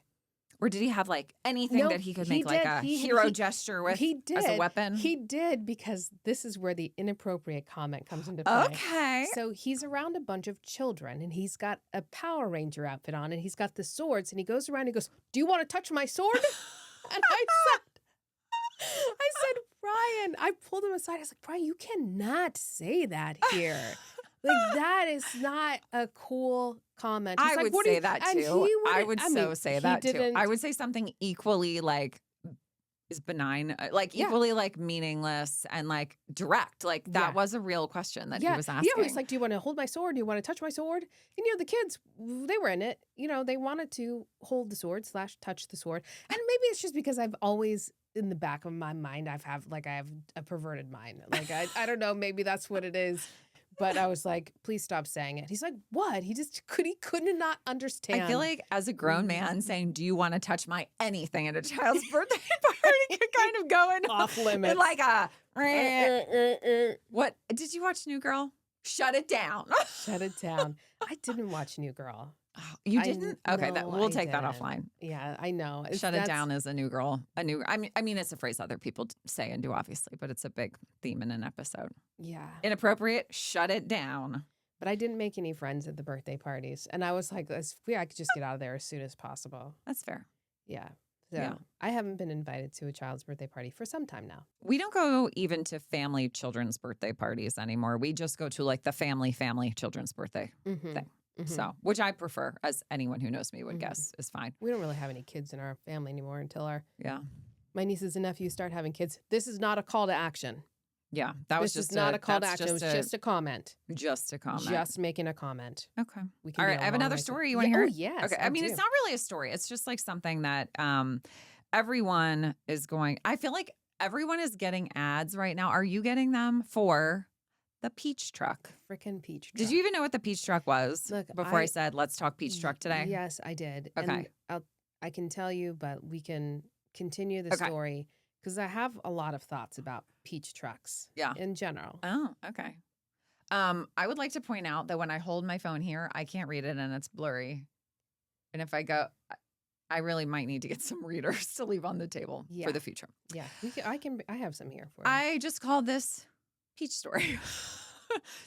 Speaker 2: Or did he have like anything
Speaker 1: No,
Speaker 2: that he could
Speaker 1: he
Speaker 2: make like
Speaker 1: did.
Speaker 2: a
Speaker 1: He-
Speaker 2: hero
Speaker 1: he-
Speaker 2: gesture with
Speaker 1: He did.
Speaker 2: as a weapon?
Speaker 1: He did, because this is where the inappropriate comment comes into play.
Speaker 2: Okay.
Speaker 1: So he's around a bunch of children, and he's got a Power Ranger outfit on, and he's got the swords, and he goes around and he goes, "Do you want to touch my sword?" And I said, "Brian," I pulled him aside. I was like, "Brian, you cannot say that here. Like, that is not a cool comment." He's
Speaker 2: I
Speaker 1: like,
Speaker 2: would
Speaker 1: "What do
Speaker 2: say
Speaker 1: you-"
Speaker 2: that
Speaker 1: and
Speaker 2: too.
Speaker 1: he
Speaker 2: I
Speaker 1: wouldn't-
Speaker 2: would
Speaker 1: I mean,
Speaker 2: say
Speaker 1: he
Speaker 2: that too.
Speaker 1: didn't-
Speaker 2: I would say something equally like is benign, like
Speaker 1: Yeah.
Speaker 2: equally like meaningless and like direct. Like that
Speaker 1: Yeah.
Speaker 2: was a real question that he was asking.
Speaker 1: Yeah, he's like, "Do you want to hold my sword? Do you want to touch my sword?" And the kids, they were in it. They wanted to hold the sword / touch the sword. And maybe it's just because I've always, in the back of my mind, I have a perverted mind. Like, I don't know, maybe that's what it is. But I was like, "Please stop saying it." He's like, "What?" He couldn't not understand.
Speaker 2: I feel like as a grown man
Speaker 1: Mm-hmm.
Speaker 2: saying, "Do you want to touch my anything at a child's birthday party?" could kind of go in
Speaker 1: Off
Speaker 2: in
Speaker 1: limits.
Speaker 2: like a what? Did you watch New Girl? Shut it down.
Speaker 1: Shut it down. I didn't watch New Girl.
Speaker 2: Oh, you
Speaker 1: I-
Speaker 2: didn't? Okay,
Speaker 1: no,
Speaker 2: we'll
Speaker 1: I
Speaker 2: take that
Speaker 1: didn't.
Speaker 2: offline.
Speaker 1: Yeah, I know.
Speaker 2: Shut it down is a new girl. I mean, it's a phrase other people say and do, obviously, but it's a big theme in an episode.
Speaker 1: Yeah.
Speaker 2: Inappropriate. Shut it down.
Speaker 1: But I didn't make any friends at the birthday parties. And I was like, I could just get out of there as soon as possible.
Speaker 2: That's fair.
Speaker 1: Yeah. So
Speaker 2: Yeah.
Speaker 1: I haven't been invited to a child's birthday party for some time now.
Speaker 2: We don't go even to family children's birthday parties anymore. We just go to like the family children's birthday
Speaker 1: Mm-hmm.
Speaker 2: thing. So, which I prefer, as anyone who knows me would guess is fine.
Speaker 1: We don't really have any kids in our family anymore until
Speaker 2: Yeah.
Speaker 1: my nieces and nephews start having kids. This is not a call to action.
Speaker 2: Yeah. That was
Speaker 1: This
Speaker 2: just
Speaker 1: is not a call to
Speaker 2: that's
Speaker 1: action. It was just a comment.
Speaker 2: just a comment.
Speaker 1: Just making a comment.
Speaker 2: Okay.
Speaker 1: We can
Speaker 2: All
Speaker 1: get
Speaker 2: right. I have
Speaker 1: along
Speaker 2: another
Speaker 1: like that.
Speaker 2: story. You want to hear
Speaker 1: Oh,
Speaker 2: it?
Speaker 1: yes.
Speaker 2: Okay. I mean, it's not really a story. It's just like something that everyone is going. I feel like everyone is getting ads right now. Are you getting them for the peach truck?
Speaker 1: Freaking peach truck.
Speaker 2: Did you even know what the peach truck was
Speaker 1: Look,
Speaker 2: before I
Speaker 1: I-
Speaker 2: said, let's talk peach truck today?
Speaker 1: Yes, I did.
Speaker 2: Okay.
Speaker 1: And I can tell you, but we can continue the
Speaker 2: Okay.
Speaker 1: story because I have a lot of thoughts about peach trucks.
Speaker 2: Yeah.
Speaker 1: In general.
Speaker 2: Oh, okay. I would like to point out that when I hold my phone here, I can't read it and it's blurry. And if I go, I really might need to get some readers to leave on the table
Speaker 1: Yeah.
Speaker 2: for the future.
Speaker 1: Yeah. I have some here for you.
Speaker 2: I just called this peach story.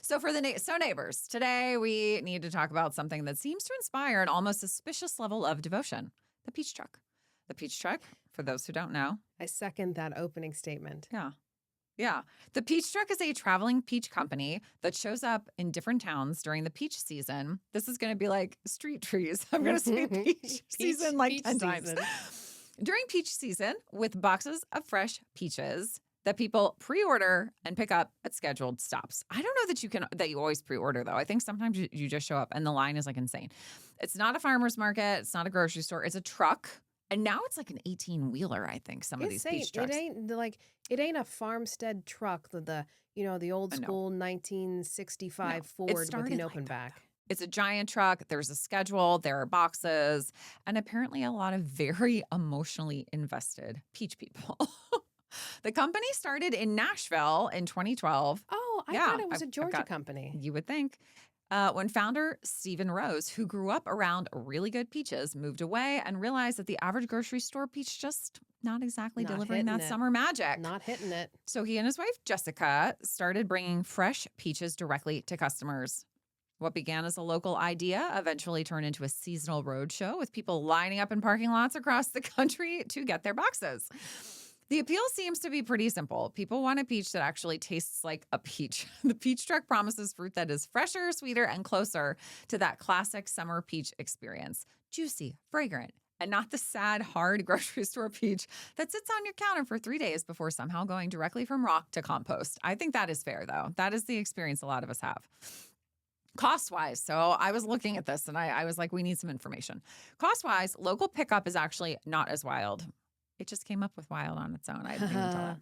Speaker 2: So for the neighbors, today we need to talk about something that seems to inspire an almost suspicious level of devotion: the peach truck. The peach truck, for those who don't know.
Speaker 1: I second that opening statement.
Speaker 2: Yeah. Yeah. The Peach Truck is a traveling peach company that shows up in different towns during the peach season. This is going to be like street trees. I'm going to say peach season like
Speaker 1: peach
Speaker 2: 10 times.
Speaker 1: season.
Speaker 2: During peach season, with boxes of fresh peaches that people pre-order and pick up at scheduled stops. I don't know that you always pre-order though. I think sometimes you just show up and the line is like insane. It's not a farmer's market. It's not a grocery store. It's a truck. And now it's like an 18-wheeler, I think, some of these peach trucks.
Speaker 1: It ain't a farmstead truck, the old school 1965 Ford with an open back.
Speaker 2: It's a giant truck. There's a schedule. There are boxes. And apparently a lot of very emotionally invested peach people. The company started in Nashville in 2012.
Speaker 1: Oh, I thought it was a Georgia company.
Speaker 2: You would think. When founder Stephen Rose, who grew up around really good peaches, moved away and realized that the average grocery store peach just not exactly delivering that summer magic.
Speaker 1: Not hitting it.
Speaker 2: So he and his wife, Jessica, started bringing fresh peaches directly to customers. What began as a local idea eventually turned into a seasonal roadshow with people lining up in parking lots across the country to get their boxes. The appeal seems to be pretty simple. People want a peach that actually tastes like a peach. The Peach Truck promises fruit that is fresher, sweeter, and closer to that classic summer peach experience. Juicy, fragrant, and not the sad, hard grocery store peach that sits on your counter for 3 days before somehow going directly from rock to compost. I think that is fair, though. That is the experience a lot of us have. Cost-wise, so I was looking at this and I was like, we need some information. Cost-wise, local pickup is actually not as wild. It just came up with wild on its own. I didn't even tell that.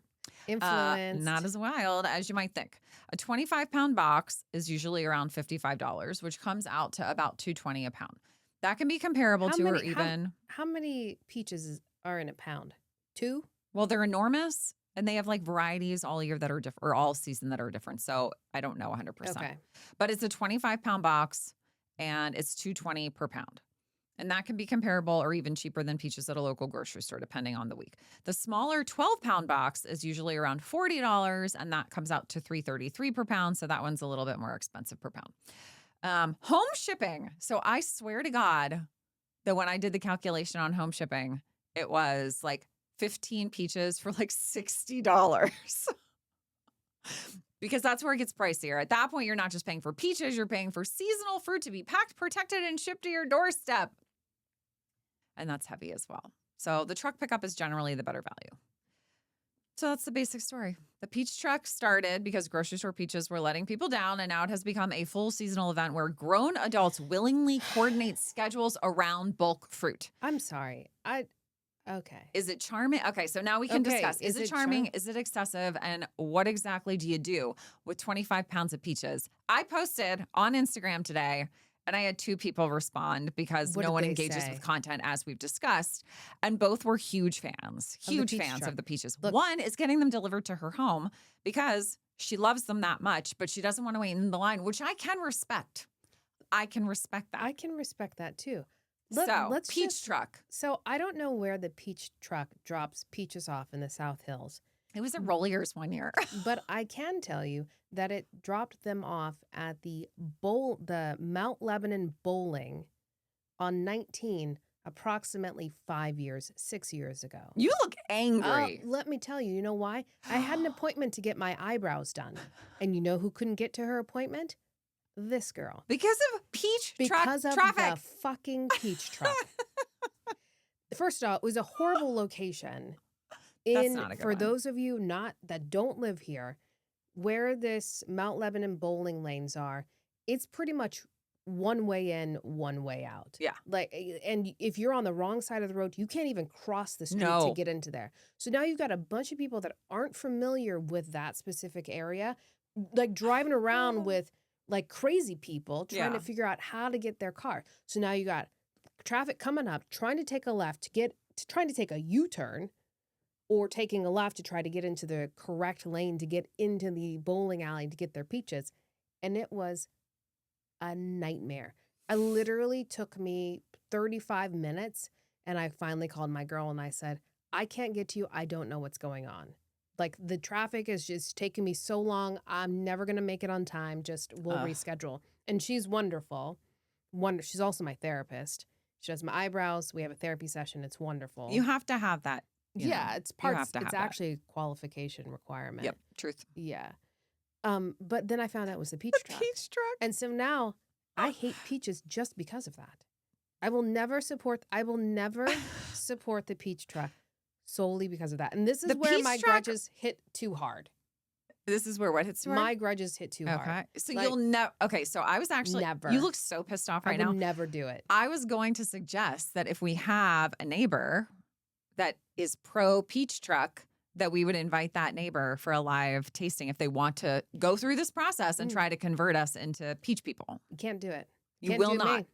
Speaker 1: Influenced.
Speaker 2: Not as wild as you might think. A 25-pound box is usually around $55, which comes out to about $2.20 a pound. That can be comparable
Speaker 1: How many peaches are in a pound? 2?
Speaker 2: Well, they're enormous, and they have like varieties all year that are different, or all season that are different. So I don't know 100%.
Speaker 1: Okay.
Speaker 2: But it's a 25-pound box, and it's $2.20 per pound. And that can be comparable or even cheaper than peaches at a local grocery store, depending on the week. The smaller 12-pound box is usually around $40, and that comes out to $3.33 per pound. So that one's a little bit more expensive per pound. Home shipping. So I swear to God that when I did the calculation on home shipping, it was like 15 peaches for like $60. Because that's where it gets pricier. At that point, you're not just paying for peaches, you're paying for seasonal fruit to be packed, protected, and shipped to your doorstep. And that's heavy as well. So the truck pickup is generally the better value. So that's the basic story. The Peach Truck started because grocery store peaches were letting people down, and now it has become a full seasonal event where grown adults willingly coordinate schedules around bulk fruit.
Speaker 1: I'm sorry. Okay.
Speaker 2: Is it charming? Okay, so now we can discuss. Is it charming? Is it excessive? And what exactly do you do with 25 pounds of peaches? I posted on Instagram today, and I had 2 people respond because no one engages with content, as we've discussed. And both were huge fans of the peaches.
Speaker 1: Look,
Speaker 2: one is getting them delivered to her home because she loves them that much, but she doesn't want to wait in the line, which I can respect. I can respect that.
Speaker 1: I can respect that too.
Speaker 2: Let's Peach Truck.
Speaker 1: So I don't know where the Peach Truck drops peaches off in the South Hills.
Speaker 2: It was at Rolliers one year.
Speaker 1: But I can tell you that it dropped them off at the Mount Lebanon Bowling on 19, approximately 6 years ago.
Speaker 2: You look angry.
Speaker 1: Let me tell you, you know why? I had an appointment to get my eyebrows done. And you know who couldn't get to her appointment? This girl.
Speaker 2: Because of peach truck
Speaker 1: Because of
Speaker 2: traffic.
Speaker 1: the fucking peach truck. First off, it was a horrible location.
Speaker 2: That's not a good
Speaker 1: for
Speaker 2: one.
Speaker 1: those of you that don't live here, where this Mount Lebanon bowling lanes are, it's pretty much one way in, one way out.
Speaker 2: Yeah.
Speaker 1: And if you're on the wrong side of the road, you can't even cross the street to get into there. So now you've got a bunch of people that aren't familiar with that specific area, like driving around with like crazy people trying to figure out how to get their car. So now you got traffic coming up, trying to take a left trying to take a U-turn, or taking a left to try to get into the correct lane to get into the bowling alley to get their peaches. And it was a nightmare. It literally took me 35 minutes, and I finally called my girl and I said, I can't get to you. I don't know what's going on. Like, the traffic is just taking me so long. I'm never going to make it on time. We'll reschedule. And she's wonderful. She's also my therapist. She does my eyebrows. We have a therapy session. It's wonderful.
Speaker 2: You have to have that.
Speaker 1: Yeah, it's
Speaker 2: you have
Speaker 1: parts.
Speaker 2: to have
Speaker 1: It's
Speaker 2: that.
Speaker 1: actually a qualification requirement.
Speaker 2: Yep, truth.
Speaker 1: Yeah. But then I found out it was the peach
Speaker 2: The
Speaker 1: truck.
Speaker 2: peach truck.
Speaker 1: And so now I hate peaches just because of that. I will never support the peach truck solely because of that. And this is
Speaker 2: The
Speaker 1: where
Speaker 2: peach
Speaker 1: my
Speaker 2: truck-
Speaker 1: grudges hit too hard.
Speaker 2: This is where what hits too hard?
Speaker 1: My grudges hit too hard.
Speaker 2: Okay. So
Speaker 1: Like,
Speaker 2: you'll never. Okay. So I was actually.
Speaker 1: Never.
Speaker 2: You look so pissed off
Speaker 1: I
Speaker 2: right
Speaker 1: would
Speaker 2: now.
Speaker 1: never do it.
Speaker 2: I was going to suggest that if we have a neighbor that is pro peach truck, that we would invite that neighbor for a live tasting if they want to go through this process and try to convert us into peach people.
Speaker 1: You can't do it.
Speaker 2: You
Speaker 1: Can't
Speaker 2: will
Speaker 1: do
Speaker 2: not.
Speaker 1: me.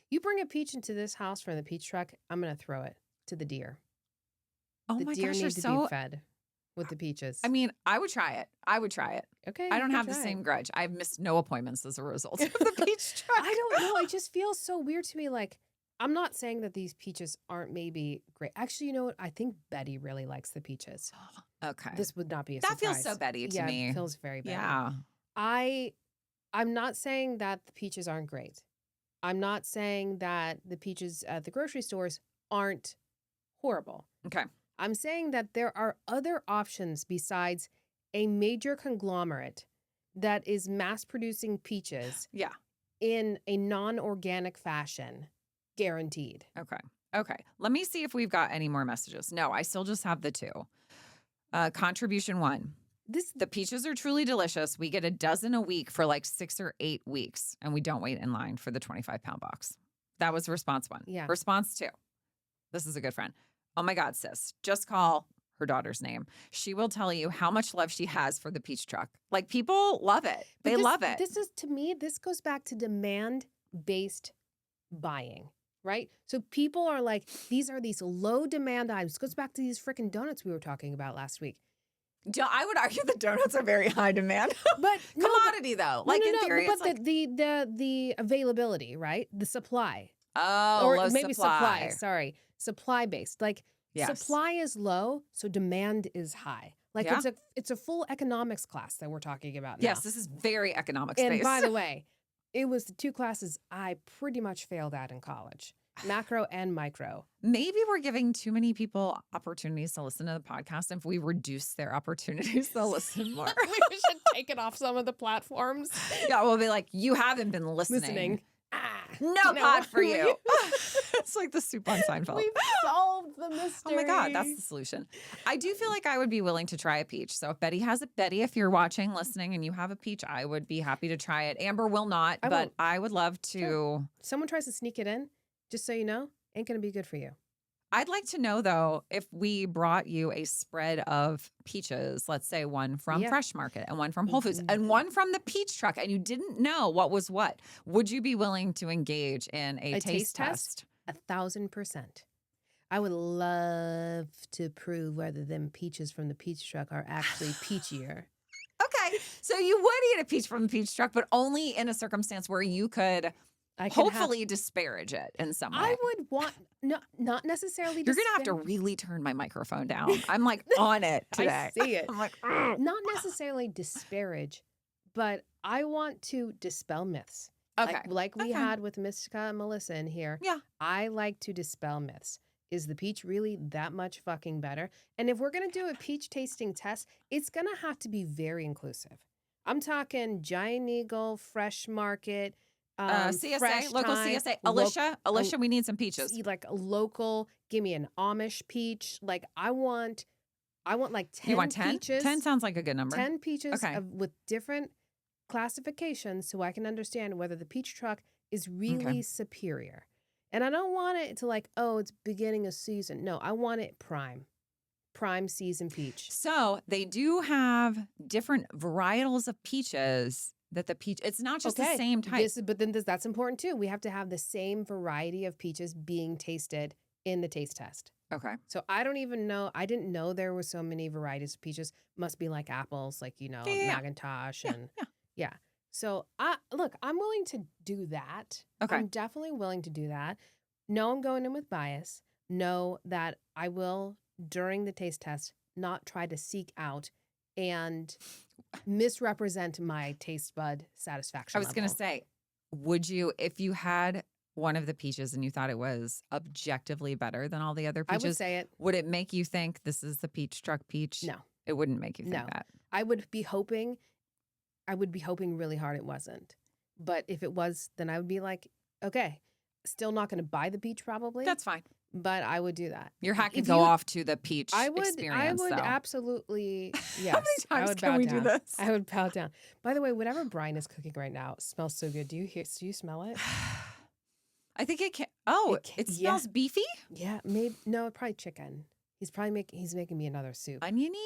Speaker 1: You bring a peach into this house from the peach truck, I'm going to throw it to the deer.
Speaker 2: Oh
Speaker 1: The
Speaker 2: my
Speaker 1: deer
Speaker 2: gosh,
Speaker 1: need
Speaker 2: you're
Speaker 1: to
Speaker 2: so.
Speaker 1: be fed with the peaches.
Speaker 2: I mean, I would try it.
Speaker 1: Okay.
Speaker 2: I
Speaker 1: you
Speaker 2: don't
Speaker 1: can
Speaker 2: have the
Speaker 1: try
Speaker 2: same
Speaker 1: it.
Speaker 2: grudge. I've missed no appointments as a result of the peach truck.
Speaker 1: I don't know. It just feels so weird to me. Like, I'm not saying that these peaches aren't maybe great. Actually, you know what? I think Betty really likes the peaches.
Speaker 2: Okay.
Speaker 1: This would not be a
Speaker 2: That feels
Speaker 1: surprise.
Speaker 2: so Betty to
Speaker 1: Yeah,
Speaker 2: me.
Speaker 1: it feels very Betty.
Speaker 2: Yeah.
Speaker 1: I'm not saying that the peaches aren't great. I'm not saying that the peaches at the grocery stores aren't horrible.
Speaker 2: Okay.
Speaker 1: I'm saying that there are other options besides a major conglomerate that is mass producing peaches
Speaker 2: Yeah.
Speaker 1: in a non-organic fashion, guaranteed.
Speaker 2: Okay. Let me see if we've got any more messages. No, I still just have the two. Contribution 1. The peaches are truly delicious. We get a dozen a week for like 6 or 8 weeks, and we don't wait in line for the 25-pound box. That was response 1.
Speaker 1: Yeah.
Speaker 2: Response 2. This is a good friend. Oh my God, sis. Just call her daughter's name. She will tell you how much love she has for the peach truck. Like, people love it. They love it.
Speaker 1: This is, to me, this goes back to demand-based buying, right? So people are like, these are these low demand items. Goes back to these freaking donuts we were talking about last week.
Speaker 2: I would argue the donuts are very high demand.
Speaker 1: But
Speaker 2: Commodity, though. Like, in theory,
Speaker 1: but
Speaker 2: it's like,
Speaker 1: the availability, right? The supply.
Speaker 2: oh,
Speaker 1: Or
Speaker 2: low
Speaker 1: maybe
Speaker 2: supply.
Speaker 1: sorry. Supply based. Like,
Speaker 2: Yes.
Speaker 1: supply is low, so demand is high. Like,
Speaker 2: Yeah.
Speaker 1: it's a full economics class that we're talking about now.
Speaker 2: Yes, this is very economics
Speaker 1: And
Speaker 2: based.
Speaker 1: by the way, it was the 2 classes I pretty much failed at in college. Macro and micro.
Speaker 2: Maybe we're giving too many people opportunities to listen to the podcast. If we reduce their opportunities, they'll listen more.
Speaker 1: Maybe we should take it off some of the platforms.
Speaker 2: Yeah, we'll be like, you haven't been listening. No pod for you. It's like the soup on Seinfeld.
Speaker 1: We've solved the mystery.
Speaker 2: Oh my God, that's the solution. I do feel like I would be willing to try a peach. So if Betty has it, Betty, if you're watching, listening, and you have a peach, I would be happy to try it. Amber will not,
Speaker 1: I
Speaker 2: but
Speaker 1: won't.
Speaker 2: I would love to.
Speaker 1: Sure. Someone tries to sneak it in, just so you know, ain't going to be good for you.
Speaker 2: I'd like to know, though, if we brought you a spread of peaches, let's say one from Fresh Market and one from Whole Foods and one from the peach truck, and you didn't know what was what, would you be willing to engage in a taste test?
Speaker 1: 1,000%. I would love to prove whether them peaches from the peach truck are actually peachier.
Speaker 2: Okay. So you would eat a peach from the peach truck, but only in a circumstance where you could hopefully disparage it in some way.
Speaker 1: I would want, not necessarily
Speaker 2: You're going to have to really turn my microphone down. I'm like on it today.
Speaker 1: I see it.
Speaker 2: I'm like, ugh.
Speaker 1: Not necessarily disparage, but I want to dispel myths.
Speaker 2: Okay.
Speaker 1: Like we had with Miska and Melissa in here.
Speaker 2: Yeah.
Speaker 1: I like to dispel myths. Is the peach really that much fucking better? And if we're going to do a peach tasting test, it's going to have to be very inclusive. I'm talking Giant Eagle, Fresh Market,
Speaker 2: CSA,
Speaker 1: Fresh
Speaker 2: local
Speaker 1: Time,
Speaker 2: CSA. Alicia, we need some peaches.
Speaker 1: Like a local, give me an Amish peach. Like I want like 10
Speaker 2: You want 10?
Speaker 1: peaches.
Speaker 2: 10 sounds like a good number.
Speaker 1: 10 peaches
Speaker 2: Okay.
Speaker 1: with different classifications so I can understand whether the peach truck is really superior. And I don't want it to like, oh, it's beginning of season. No, I want it prime season peach.
Speaker 2: So they do have different varietals of peaches that it's not just the same type.
Speaker 1: But then that's important too. We have to have the same variety of peaches being tasted in the taste test.
Speaker 2: Okay.
Speaker 1: So I don't even know. I didn't know there were so many varieties of peaches. Must be like apples, like, Macintosh and yeah. So I'm willing to do that.
Speaker 2: Okay.
Speaker 1: I'm definitely willing to do that. No, I'm going in with bias. Know that I will, during the taste test, not try to seek out and misrepresent my taste bud satisfaction
Speaker 2: I was going to
Speaker 1: level.
Speaker 2: say, would you, if you had one of the peaches and you thought it was objectively better than all the other
Speaker 1: I would
Speaker 2: peaches,
Speaker 1: say it.
Speaker 2: would it make you think this is the peach truck peach?
Speaker 1: No.
Speaker 2: It wouldn't make you think
Speaker 1: No.
Speaker 2: that.
Speaker 1: I would be hoping really hard it wasn't. But if it was, then I would be like, okay, still not going to buy the peach probably.
Speaker 2: That's fine.
Speaker 1: But I would do that.
Speaker 2: Your hat can
Speaker 1: If
Speaker 2: go
Speaker 1: you-
Speaker 2: off to the peach
Speaker 1: I would
Speaker 2: experience, though.
Speaker 1: absolutely, yes.
Speaker 2: How many
Speaker 1: I
Speaker 2: times
Speaker 1: would
Speaker 2: can
Speaker 1: bow
Speaker 2: we
Speaker 1: down.
Speaker 2: do this?
Speaker 1: I would bow down. By the way, whatever Brian is cooking right now smells so good. Do you smell it?
Speaker 2: I think it can. Oh, it
Speaker 1: yeah.
Speaker 2: smells beefy?
Speaker 1: Yeah, maybe. No, probably chicken. He's making me another soup.
Speaker 2: Oniony?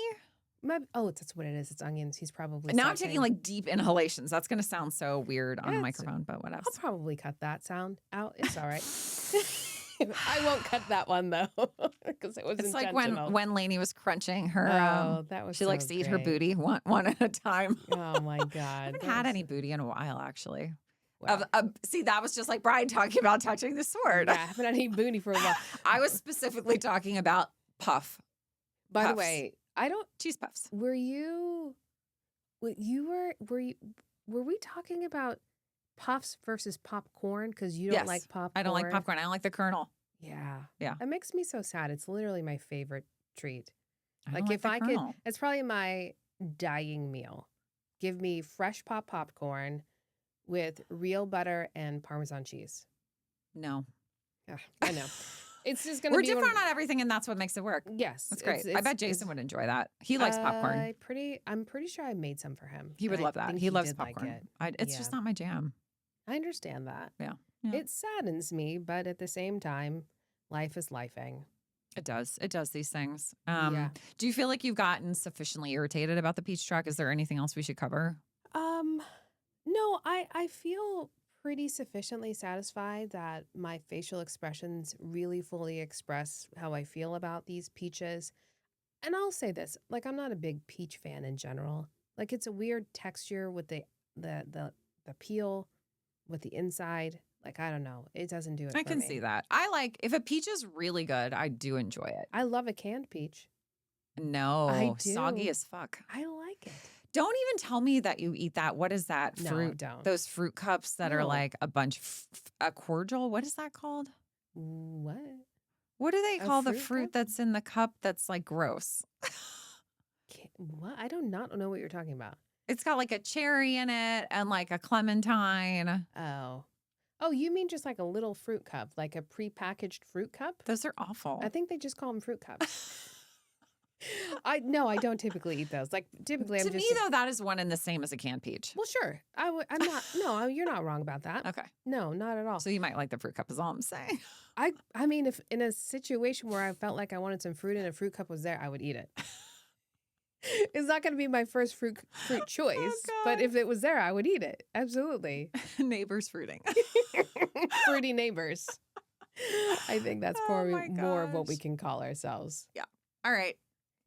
Speaker 1: That's what it is. It's onions. He's probably
Speaker 2: Now I'm
Speaker 1: sauteing.
Speaker 2: taking like deep inhalations. That's going to sound so weird on the
Speaker 1: It's-
Speaker 2: microphone, but whatever.
Speaker 1: I'll probably cut that sound out. It's all right. I won't cut that one though, because it was
Speaker 2: It's like
Speaker 1: intentional.
Speaker 2: when Lainey was crunching her.
Speaker 1: That was
Speaker 2: she
Speaker 1: so
Speaker 2: likes to eat her
Speaker 1: great.
Speaker 2: booty one at a time.
Speaker 1: Oh my god!
Speaker 2: I haven't
Speaker 1: that
Speaker 2: had
Speaker 1: was-
Speaker 2: any booty in a while, actually.
Speaker 1: Wow.
Speaker 2: See, that was just like Brian talking about touching the sword.
Speaker 1: Yeah, I haven't had any booty for a while.
Speaker 2: I was specifically talking about puff
Speaker 1: By the
Speaker 2: puffs.
Speaker 1: way, I don't.
Speaker 2: cheese puffs.
Speaker 1: Were you? Were we talking about puffs versus popcorn? Because you don't
Speaker 2: Yes,
Speaker 1: like popcorn.
Speaker 2: I don't like popcorn. I don't like the kernel.
Speaker 1: Yeah.
Speaker 2: Yeah.
Speaker 1: That makes me so sad. It's literally my favorite treat.
Speaker 2: I
Speaker 1: Like
Speaker 2: don't
Speaker 1: if
Speaker 2: the
Speaker 1: I could,
Speaker 2: kernel.
Speaker 1: it's probably my dying meal. Give me fresh popcorn with real butter and Parmesan cheese.
Speaker 2: No.
Speaker 1: Yeah, I know. It's just gonna
Speaker 2: We're
Speaker 1: be
Speaker 2: different on everything, and that's what makes it work.
Speaker 1: Yes,
Speaker 2: That's great. I
Speaker 1: it's-
Speaker 2: bet Jason would enjoy that. He likes popcorn.
Speaker 1: I'm pretty sure I made some for him.
Speaker 2: He would
Speaker 1: and I
Speaker 2: love that.
Speaker 1: think
Speaker 2: He loves
Speaker 1: did like
Speaker 2: popcorn.
Speaker 1: it.
Speaker 2: It's just
Speaker 1: Yeah.
Speaker 2: not my jam.
Speaker 1: I understand that.
Speaker 2: Yeah.
Speaker 1: It saddens me, but at the same time, life is lifing.
Speaker 2: It does. It does these things.
Speaker 1: Yeah.
Speaker 2: Do you feel like you've gotten sufficiently irritated about the peach truck? Is there anything else we should cover?
Speaker 1: No, I feel pretty sufficiently satisfied that my facial expressions really fully express how I feel about these peaches. And I'll say this, like I'm not a big peach fan in general. Like it's a weird texture with the peel with the inside. Like I don't know, it doesn't do it.
Speaker 2: I
Speaker 1: for
Speaker 2: can
Speaker 1: me.
Speaker 2: see that. I like if a peach is really good, I do enjoy it.
Speaker 1: I love a canned peach.
Speaker 2: No,
Speaker 1: do.
Speaker 2: soggy as fuck.
Speaker 1: I like it.
Speaker 2: Don't even tell me that you eat that. What is that
Speaker 1: No,
Speaker 2: fruit?
Speaker 1: don't.
Speaker 2: Those fruit cups that are
Speaker 1: No.
Speaker 2: like a bunch, a cordial. What is that called?
Speaker 1: What?
Speaker 2: What do they
Speaker 1: A
Speaker 2: call the
Speaker 1: fruit
Speaker 2: fruit
Speaker 1: cup?
Speaker 2: that's in the cup that's like gross?
Speaker 1: What? I do not know what you're talking about.
Speaker 2: It's got like a cherry in it and like a clementine.
Speaker 1: Oh, you mean just like a little fruit cup, like a prepackaged fruit cup?
Speaker 2: Those are awful.
Speaker 1: I think they just call them fruit cups. I don't typically eat those. Like typically,
Speaker 2: To
Speaker 1: I'm
Speaker 2: me,
Speaker 1: just
Speaker 2: though, that is one and the same as a canned peach.
Speaker 1: well, sure. I'm not. No, you're not wrong about that.
Speaker 2: Okay.
Speaker 1: No, not at all.
Speaker 2: So you might like the fruit cup is all I'm saying.
Speaker 1: I mean, if in a situation where I felt like I wanted some fruit and a fruit cup was there, I would eat it. It's not going to be my first fruit choice, but
Speaker 2: God.
Speaker 1: if it was there, I would eat it. Absolutely.
Speaker 2: Neighbors fruiting.
Speaker 1: Fruity neighbors. I think that's
Speaker 2: Oh
Speaker 1: probably
Speaker 2: my
Speaker 1: more of what we
Speaker 2: gosh.
Speaker 1: can call ourselves.
Speaker 2: All right.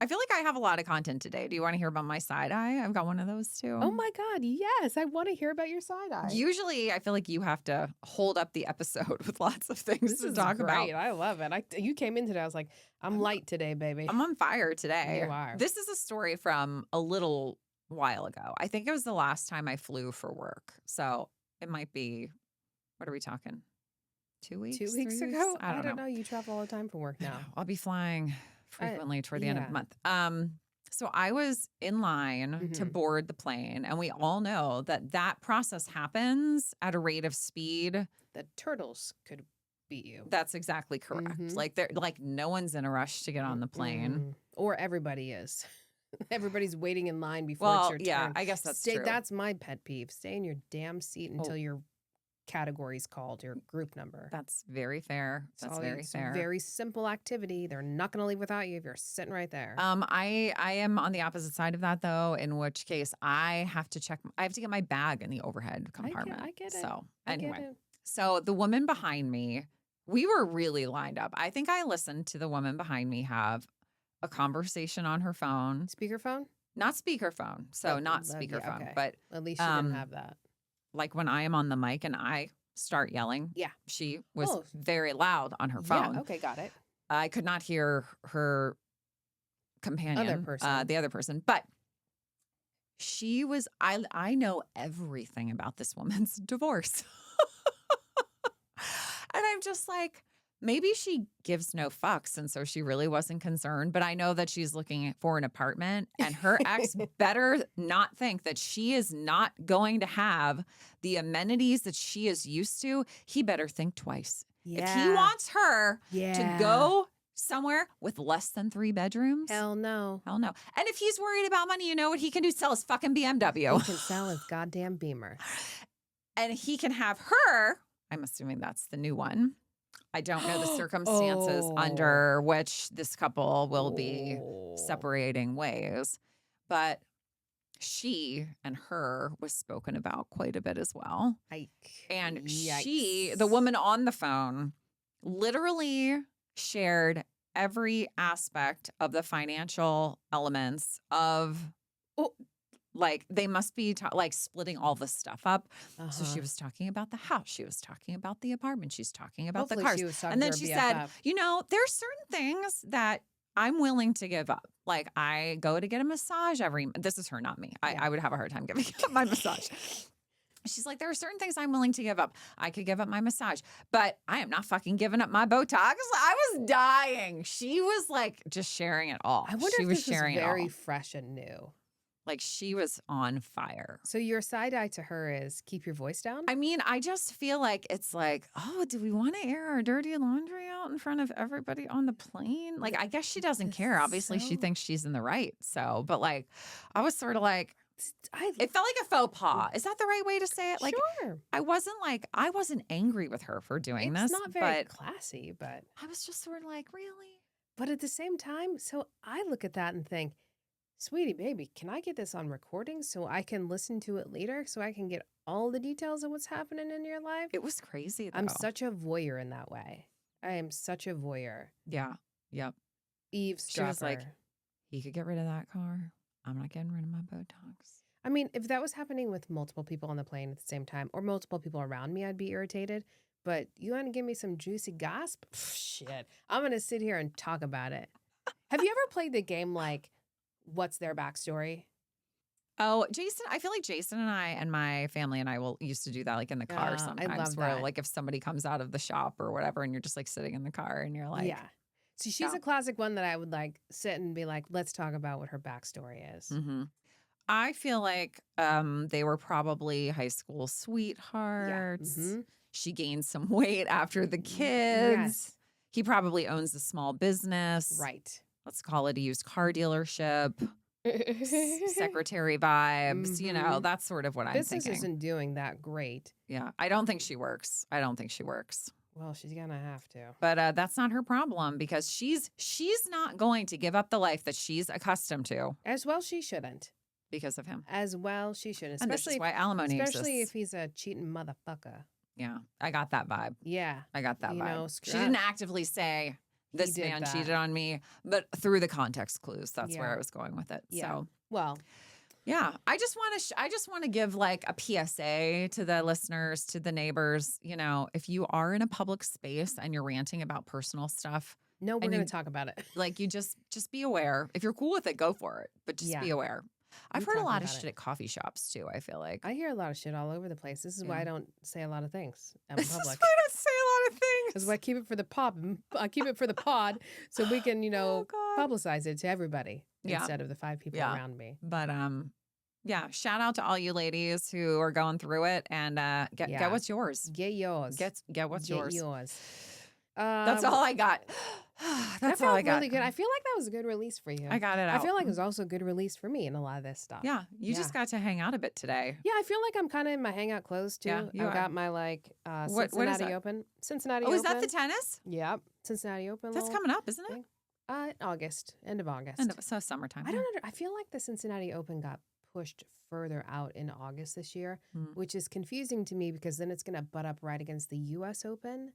Speaker 2: I feel like I have a lot of content today. Do you want to hear about my side eye? I've got one of those too.
Speaker 1: Oh my God, yes. I want to hear about your side eye.
Speaker 2: Usually, I feel like you have to hold up the episode with lots of things
Speaker 1: This
Speaker 2: to
Speaker 1: is
Speaker 2: talk
Speaker 1: great.
Speaker 2: about.
Speaker 1: I love it. You came in today. I was like, I'm light today, baby.
Speaker 2: I'm on fire today.
Speaker 1: You are.
Speaker 2: This is a story from a little while ago. I think it was the last time I flew for work. So it might be, what are we talking? 2 weeks?
Speaker 1: 2 weeks
Speaker 2: 3
Speaker 1: ago?
Speaker 2: I don't know.
Speaker 1: You travel all the time for work
Speaker 2: I
Speaker 1: now.
Speaker 2: know. I'll be flying frequently toward the end of the
Speaker 1: yeah.
Speaker 2: month. So I was in line to
Speaker 1: Mhm.
Speaker 2: board the plane, and we all know that process happens at a rate of speed.
Speaker 1: The turtles could beat you.
Speaker 2: That's exactly correct.
Speaker 1: Mhm.
Speaker 2: Like they're like no one's in a rush to get on the plane.
Speaker 1: Mm. Or everybody is. Everybody's waiting in line before
Speaker 2: Well,
Speaker 1: it's your
Speaker 2: yeah,
Speaker 1: turn.
Speaker 2: I guess that's true.
Speaker 1: That's my pet peeve. Stay in your damn seat until
Speaker 2: Oh.
Speaker 1: your category's called, your group number.
Speaker 2: That's very fair. That's very
Speaker 1: It's
Speaker 2: fair.
Speaker 1: a very simple activity. They're not going to leave without you if you're sitting right there.
Speaker 2: I am on the opposite side of that though, in which case I have to get my bag in the overhead compartment.
Speaker 1: I get it.
Speaker 2: So
Speaker 1: I get
Speaker 2: anyway,
Speaker 1: it.
Speaker 2: so the woman behind me, we were really lined up. I think I listened to the woman behind me have a conversation on her phone,
Speaker 1: Speakerphone?
Speaker 2: not speakerphone. So
Speaker 1: Oh,
Speaker 2: not
Speaker 1: yeah,
Speaker 2: speakerphone,
Speaker 1: okay.
Speaker 2: but
Speaker 1: At least you
Speaker 2: Um,
Speaker 1: didn't have that.
Speaker 2: like when I am on the mic and I start yelling,
Speaker 1: Yeah.
Speaker 2: she was
Speaker 1: Oh.
Speaker 2: very loud on her phone.
Speaker 1: Yeah, okay, got it.
Speaker 2: I could not hear her companion,
Speaker 1: person.
Speaker 2: the other person, but she was. I know everything about this woman's divorce. And I'm just like, maybe she gives no fucks. And so she really wasn't concerned. But I know that she's looking for an apartment, and her ex better not think that she is not going to have the amenities that she is used to. He better think twice. If he wants her to go somewhere with less than 3 bedrooms,
Speaker 1: Hell no.
Speaker 2: hell no. And if he's worried about money, you know what he can do? Sell his fucking BMW.
Speaker 1: He can sell his goddamn Beamer.
Speaker 2: And he can have her. I'm assuming that's the new one. I don't know the circumstances under which this couple will be separating ways, but she and her was spoken about quite a bit as well. And she, the woman on the phone, literally shared every aspect of the financial elements of like they must be like splitting all this stuff up. So she was talking about the house. She was talking about the apartment. She's talking about the cars. And then she said, you know, there's certain things that I'm willing to give up. Like I go to get a massage this is her, not me. I would have a hard time giving up my massage. She's like, there are certain things I'm willing to give up. I could give up my massage, but I am not fucking giving up my Botox. I was dying. She was like just sharing it all.
Speaker 1: I wonder
Speaker 2: she
Speaker 1: if
Speaker 2: was
Speaker 1: this
Speaker 2: sharing
Speaker 1: was very
Speaker 2: it all.
Speaker 1: fresh and new.
Speaker 2: Like she was on fire.
Speaker 1: So your side eye to her is keep your voice down?
Speaker 2: I mean, I just feel like it's like, oh, do we want to air our dirty laundry out in front of everybody on the plane? Like, I guess she doesn't care. Obviously, she thinks she's in the right. So, but like, I was sort of like, it felt like a faux pas. Is that the right way to say it? Like,
Speaker 1: sure.
Speaker 2: I wasn't angry with her for doing this.
Speaker 1: It's not very classy, but
Speaker 2: I was just sort of like, really?
Speaker 1: But at the same time, so I look at that and think, sweetie baby, can I get this on recording so I can listen to it later so I can get all the details of what's happening in your life?
Speaker 2: It was crazy, though.
Speaker 1: I'm such a voyeur in that way. I am such a voyeur.
Speaker 2: Yeah. Yep.
Speaker 1: Eavesdropper.
Speaker 2: She was like, he could get rid of that car. I'm not getting rid of my Botox.
Speaker 1: I mean, if that was happening with multiple people on the plane at the same time or multiple people around me, I'd be irritated. But you want to give me some juicy gossip? Shit. I'm going to sit here and talk about it. Have you ever played the game like, what's their backstory?
Speaker 2: Oh, Jason, I feel like Jason and I and my family and I used to do that like in the car sometimes.
Speaker 1: I love
Speaker 2: where
Speaker 1: that.
Speaker 2: Like if somebody comes out of the shop or whatever and you're just like sitting in the car and you're like.
Speaker 1: Yeah. See, she's a classic one that I would like sit and be like, let's talk about what her backstory is.
Speaker 2: Mm-hmm. I feel like they were probably high school sweethearts.
Speaker 1: Yeah. Mm-hmm.
Speaker 2: She gained some weight after the kids. Yes. He probably owns a small business.
Speaker 1: Right.
Speaker 2: Let's call it a used car dealership. Secretary vibes, you know, that's sort of what I'm thinking.
Speaker 1: Business isn't doing that great.
Speaker 2: Yeah. I don't think she works.
Speaker 1: Well, she's gonna have to.
Speaker 2: But that's not her problem because she's not going to give up the life that she's accustomed to.
Speaker 1: As well, she shouldn't.
Speaker 2: Because of him.
Speaker 1: As well, she shouldn't.
Speaker 2: And especially why alimony
Speaker 1: especially
Speaker 2: exists.
Speaker 1: if he's a cheating motherfucker.
Speaker 2: Yeah. I got that vibe.
Speaker 1: Yeah.
Speaker 2: I got that vibe.
Speaker 1: Know,
Speaker 2: she didn't actively say, this man cheated on me, but through the context clues, that's where I was going with it.
Speaker 1: Yeah.
Speaker 2: So,
Speaker 1: well,
Speaker 2: yeah, I just want to give like a PSA to the listeners, to the neighbors. You know, if you are in a public space and you're ranting about personal stuff,
Speaker 1: no, we're going to talk about it.
Speaker 2: Like you just be aware. If you're cool with it, go for it. But just be aware. I've heard a lot of shit at coffee shops too. I feel like
Speaker 1: I hear a lot of shit all over the place. This is why I don't say a lot of things in public.
Speaker 2: This is why I don't say a lot of things.
Speaker 1: This is why I keep it for the pod. I keep it for the pod so we can, publicize it to everybody instead of the 5 people around me.
Speaker 2: But yeah, shout out to all you ladies who are going through it and get what's yours.
Speaker 1: Get yours.
Speaker 2: Get what's yours.
Speaker 1: Get yours.
Speaker 2: That's all I got. That's all I got.
Speaker 1: Really good. I feel like that was a good release for you.
Speaker 2: I got it out.
Speaker 1: I feel like it was also a good release for me in a lot of this stuff.
Speaker 2: Yeah, you just got to hang out a bit today.
Speaker 1: Yeah, I feel like I'm kind of in my hangout clothes too.
Speaker 2: Yeah,
Speaker 1: I've got my Cincinnati Open. Cincinnati
Speaker 2: Open.
Speaker 1: Oh,
Speaker 2: is that the tennis?
Speaker 1: Yep, Cincinnati Open.
Speaker 2: That's coming up, isn't it?
Speaker 1: August, end of August.
Speaker 2: So summertime.
Speaker 1: I don't know. I feel like the Cincinnati Open got pushed further out in August this year, which is confusing to me because then it's going to butt up right against the U.S. Open.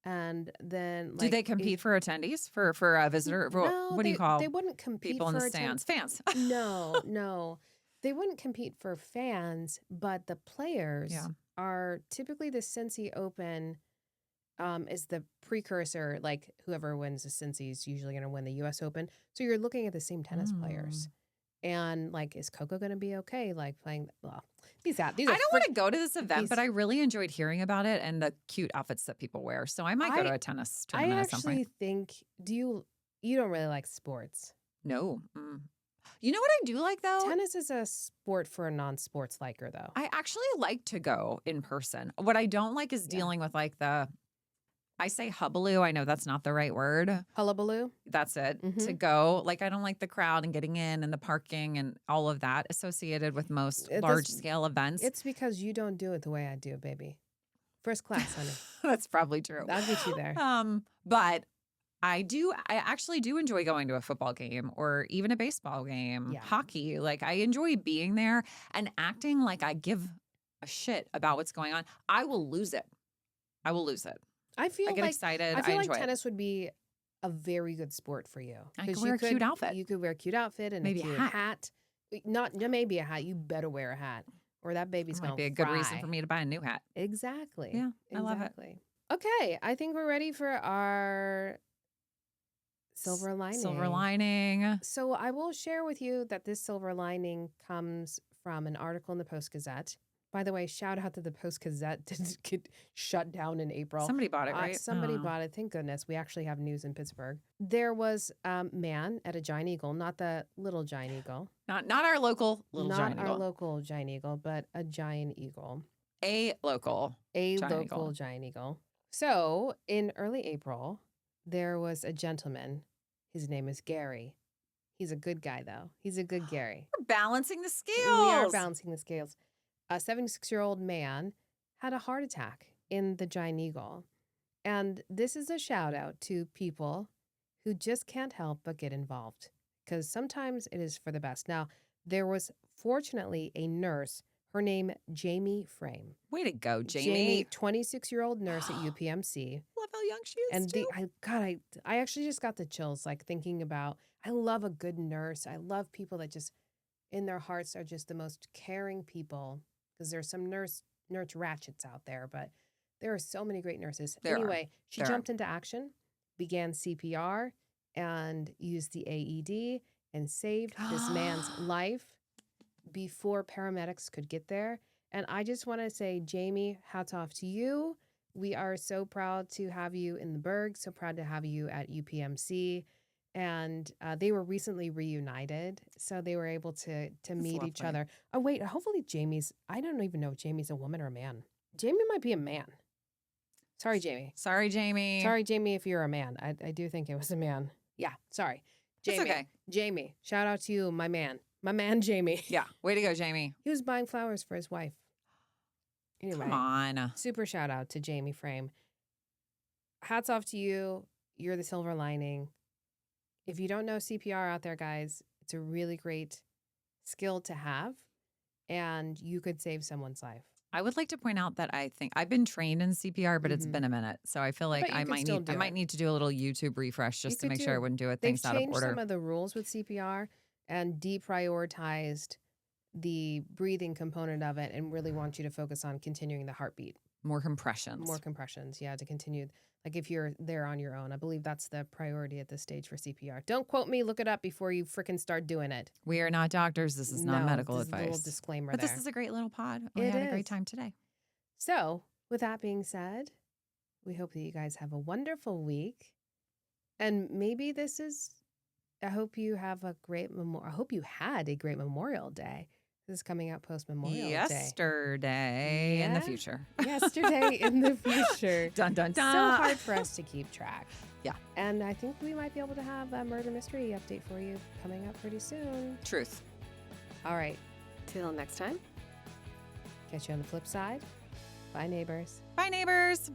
Speaker 1: And then,
Speaker 2: do they compete for attendees for a visitor?
Speaker 1: No,
Speaker 2: what do you call?
Speaker 1: They wouldn't compete
Speaker 2: people
Speaker 1: for
Speaker 2: in the stands. Fans.
Speaker 1: No, they wouldn't compete for fans, but the players are typically the Cincy Open. Is the precursor, like whoever wins the Cincy is usually going to win the U.S. Open. So you're looking at the same tennis players. And like, is Coco going to be okay? Like playing, well, these are
Speaker 2: I don't want to go to this event,
Speaker 1: these-
Speaker 2: but I really enjoyed hearing about it and the cute outfits that people wear. So I might go to a tennis
Speaker 1: I
Speaker 2: tournament at some
Speaker 1: actually
Speaker 2: point.
Speaker 1: think, you don't really like sports.
Speaker 2: No. You know what I do like though?
Speaker 1: Tennis is a sport for a non-sports liker though.
Speaker 2: I actually like to go in person. What I don't like is
Speaker 1: Yeah.
Speaker 2: dealing with like I say hubaloo. I know that's not the right word.
Speaker 1: Hullabaloo.
Speaker 2: That's it. To
Speaker 1: Mhm.
Speaker 2: go. Like, I don't like the crowd and getting in and the parking and all of that associated with most large scale events.
Speaker 1: It's because you don't do it the way I do, baby. First class, honey.
Speaker 2: That's probably true.
Speaker 1: I'll get you there.
Speaker 2: But I actually do enjoy going to a football game or even a baseball game,
Speaker 1: Yeah.
Speaker 2: hockey. Like, I enjoy being there and acting like I give a shit about what's going on. I will lose it.
Speaker 1: I feel
Speaker 2: I get
Speaker 1: like
Speaker 2: excited.
Speaker 1: I feel like
Speaker 2: enjoy
Speaker 1: tennis would be a very good sport for you.
Speaker 2: I could
Speaker 1: 'Cause
Speaker 2: wear a cute outfit.
Speaker 1: You could wear a cute outfit and
Speaker 2: Maybe
Speaker 1: a
Speaker 2: a
Speaker 1: cute hat. Not maybe a hat. You better wear a hat, or that baby's
Speaker 2: It
Speaker 1: gonna
Speaker 2: might be a good reason for me to buy a new hat.
Speaker 1: Exactly.
Speaker 2: Yeah, I love it.
Speaker 1: Okay, I think we're ready for our silver lining.
Speaker 2: Silver lining.
Speaker 1: So I will share with you that this silver lining comes from an article in the Post-Gazette. By the way, shout out to the Post-Gazette didn't get shut down in April.
Speaker 2: Somebody bought it, right?
Speaker 1: Somebody bought it. Thank goodness. We actually have news in Pittsburgh. There was a man at a giant eagle, not the little giant eagle.
Speaker 2: Not our local little
Speaker 1: not
Speaker 2: giant
Speaker 1: our
Speaker 2: eagle.
Speaker 1: local giant eagle, but a giant eagle.
Speaker 2: A local
Speaker 1: Giant eagle. So in early April, there was a gentleman. His name is Gary. He's a good guy, though. He's a good Gary.
Speaker 2: We're balancing the scales.
Speaker 1: We are balancing the scales. A 76-year-old man had a heart attack in the giant eagle. And this is a shout out to people who just can't help but get involved, because sometimes it is for the best. Now, there was fortunately a nurse, her name Jamie Frame.
Speaker 2: Way to go, Jamie.
Speaker 1: 26-year-old nurse at UPMC.
Speaker 2: Love how young she is,
Speaker 1: And
Speaker 2: too.
Speaker 1: I actually just got the chills, like thinking about, I love a good nurse. I love people that just, in their hearts, are just the most caring people, because there's some nurse ratchets out there, but there are so many great nurses. Anyway, she jumped into action, began CPR, and used the AED and saved this man's life before paramedics could get there. And I just want to say, Jamie, hats off to you. We are so proud to have you in the Berg, so proud to have you at UPMC. And they were recently reunited, so they were able to meet each other. Oh, wait, hopefully I don't even know if Jamie's a woman or a man. Jamie might be a man. Sorry, Jamie.
Speaker 2: Sorry, Jamie.
Speaker 1: Sorry, Jamie, if you're a man. I do think it was a man. Yeah, sorry. Jamie.
Speaker 2: It's okay.
Speaker 1: Jamie, shout out to you, my man. My man, Jamie.
Speaker 2: Yeah, way to go, Jamie.
Speaker 1: He was buying flowers for his wife. Anyway.
Speaker 2: Come on.
Speaker 1: Super shout out to Jamie Frame. Hats off to you. You're the silver lining. If you don't know CPR out there, guys, it's a really great skill to have, and you could save someone's life.
Speaker 2: I would like to point out that I think I've been trained in CPR, but it's been a minute. So I feel like I might need to do a little YouTube refresh just to make sure I wouldn't do things out of order.
Speaker 1: They've changed some of the rules with CPR and deprioritized the breathing component of it and really want you to focus on continuing the heartbeat.
Speaker 2: More compressions.
Speaker 1: Yeah, to continue. Like if you're there on your own, I believe that's the priority at this stage for CPR. Don't quote me. Look it up before you freaking start doing it.
Speaker 2: We are not doctors. This is not medical advice.
Speaker 1: A little disclaimer
Speaker 2: but
Speaker 1: there.
Speaker 2: This is a great little pod. We had a great time today.
Speaker 1: So with that being said, we hope that you guys have a wonderful week. And maybe I hope you have a great I hope you had a great Memorial Day. This is coming out post-Memorial Day.
Speaker 2: Yesterday in the future.
Speaker 1: Yesterday in the future.
Speaker 2: Dun, dun, dun.
Speaker 1: So hard for us to keep track.
Speaker 2: Yeah.
Speaker 1: And I think we might be able to have a murder mystery update for you coming up pretty soon.
Speaker 2: Truth.
Speaker 1: All right. Till next time. Catch you on the flip side. Bye, neighbors.
Speaker 2: Bye, neighbors.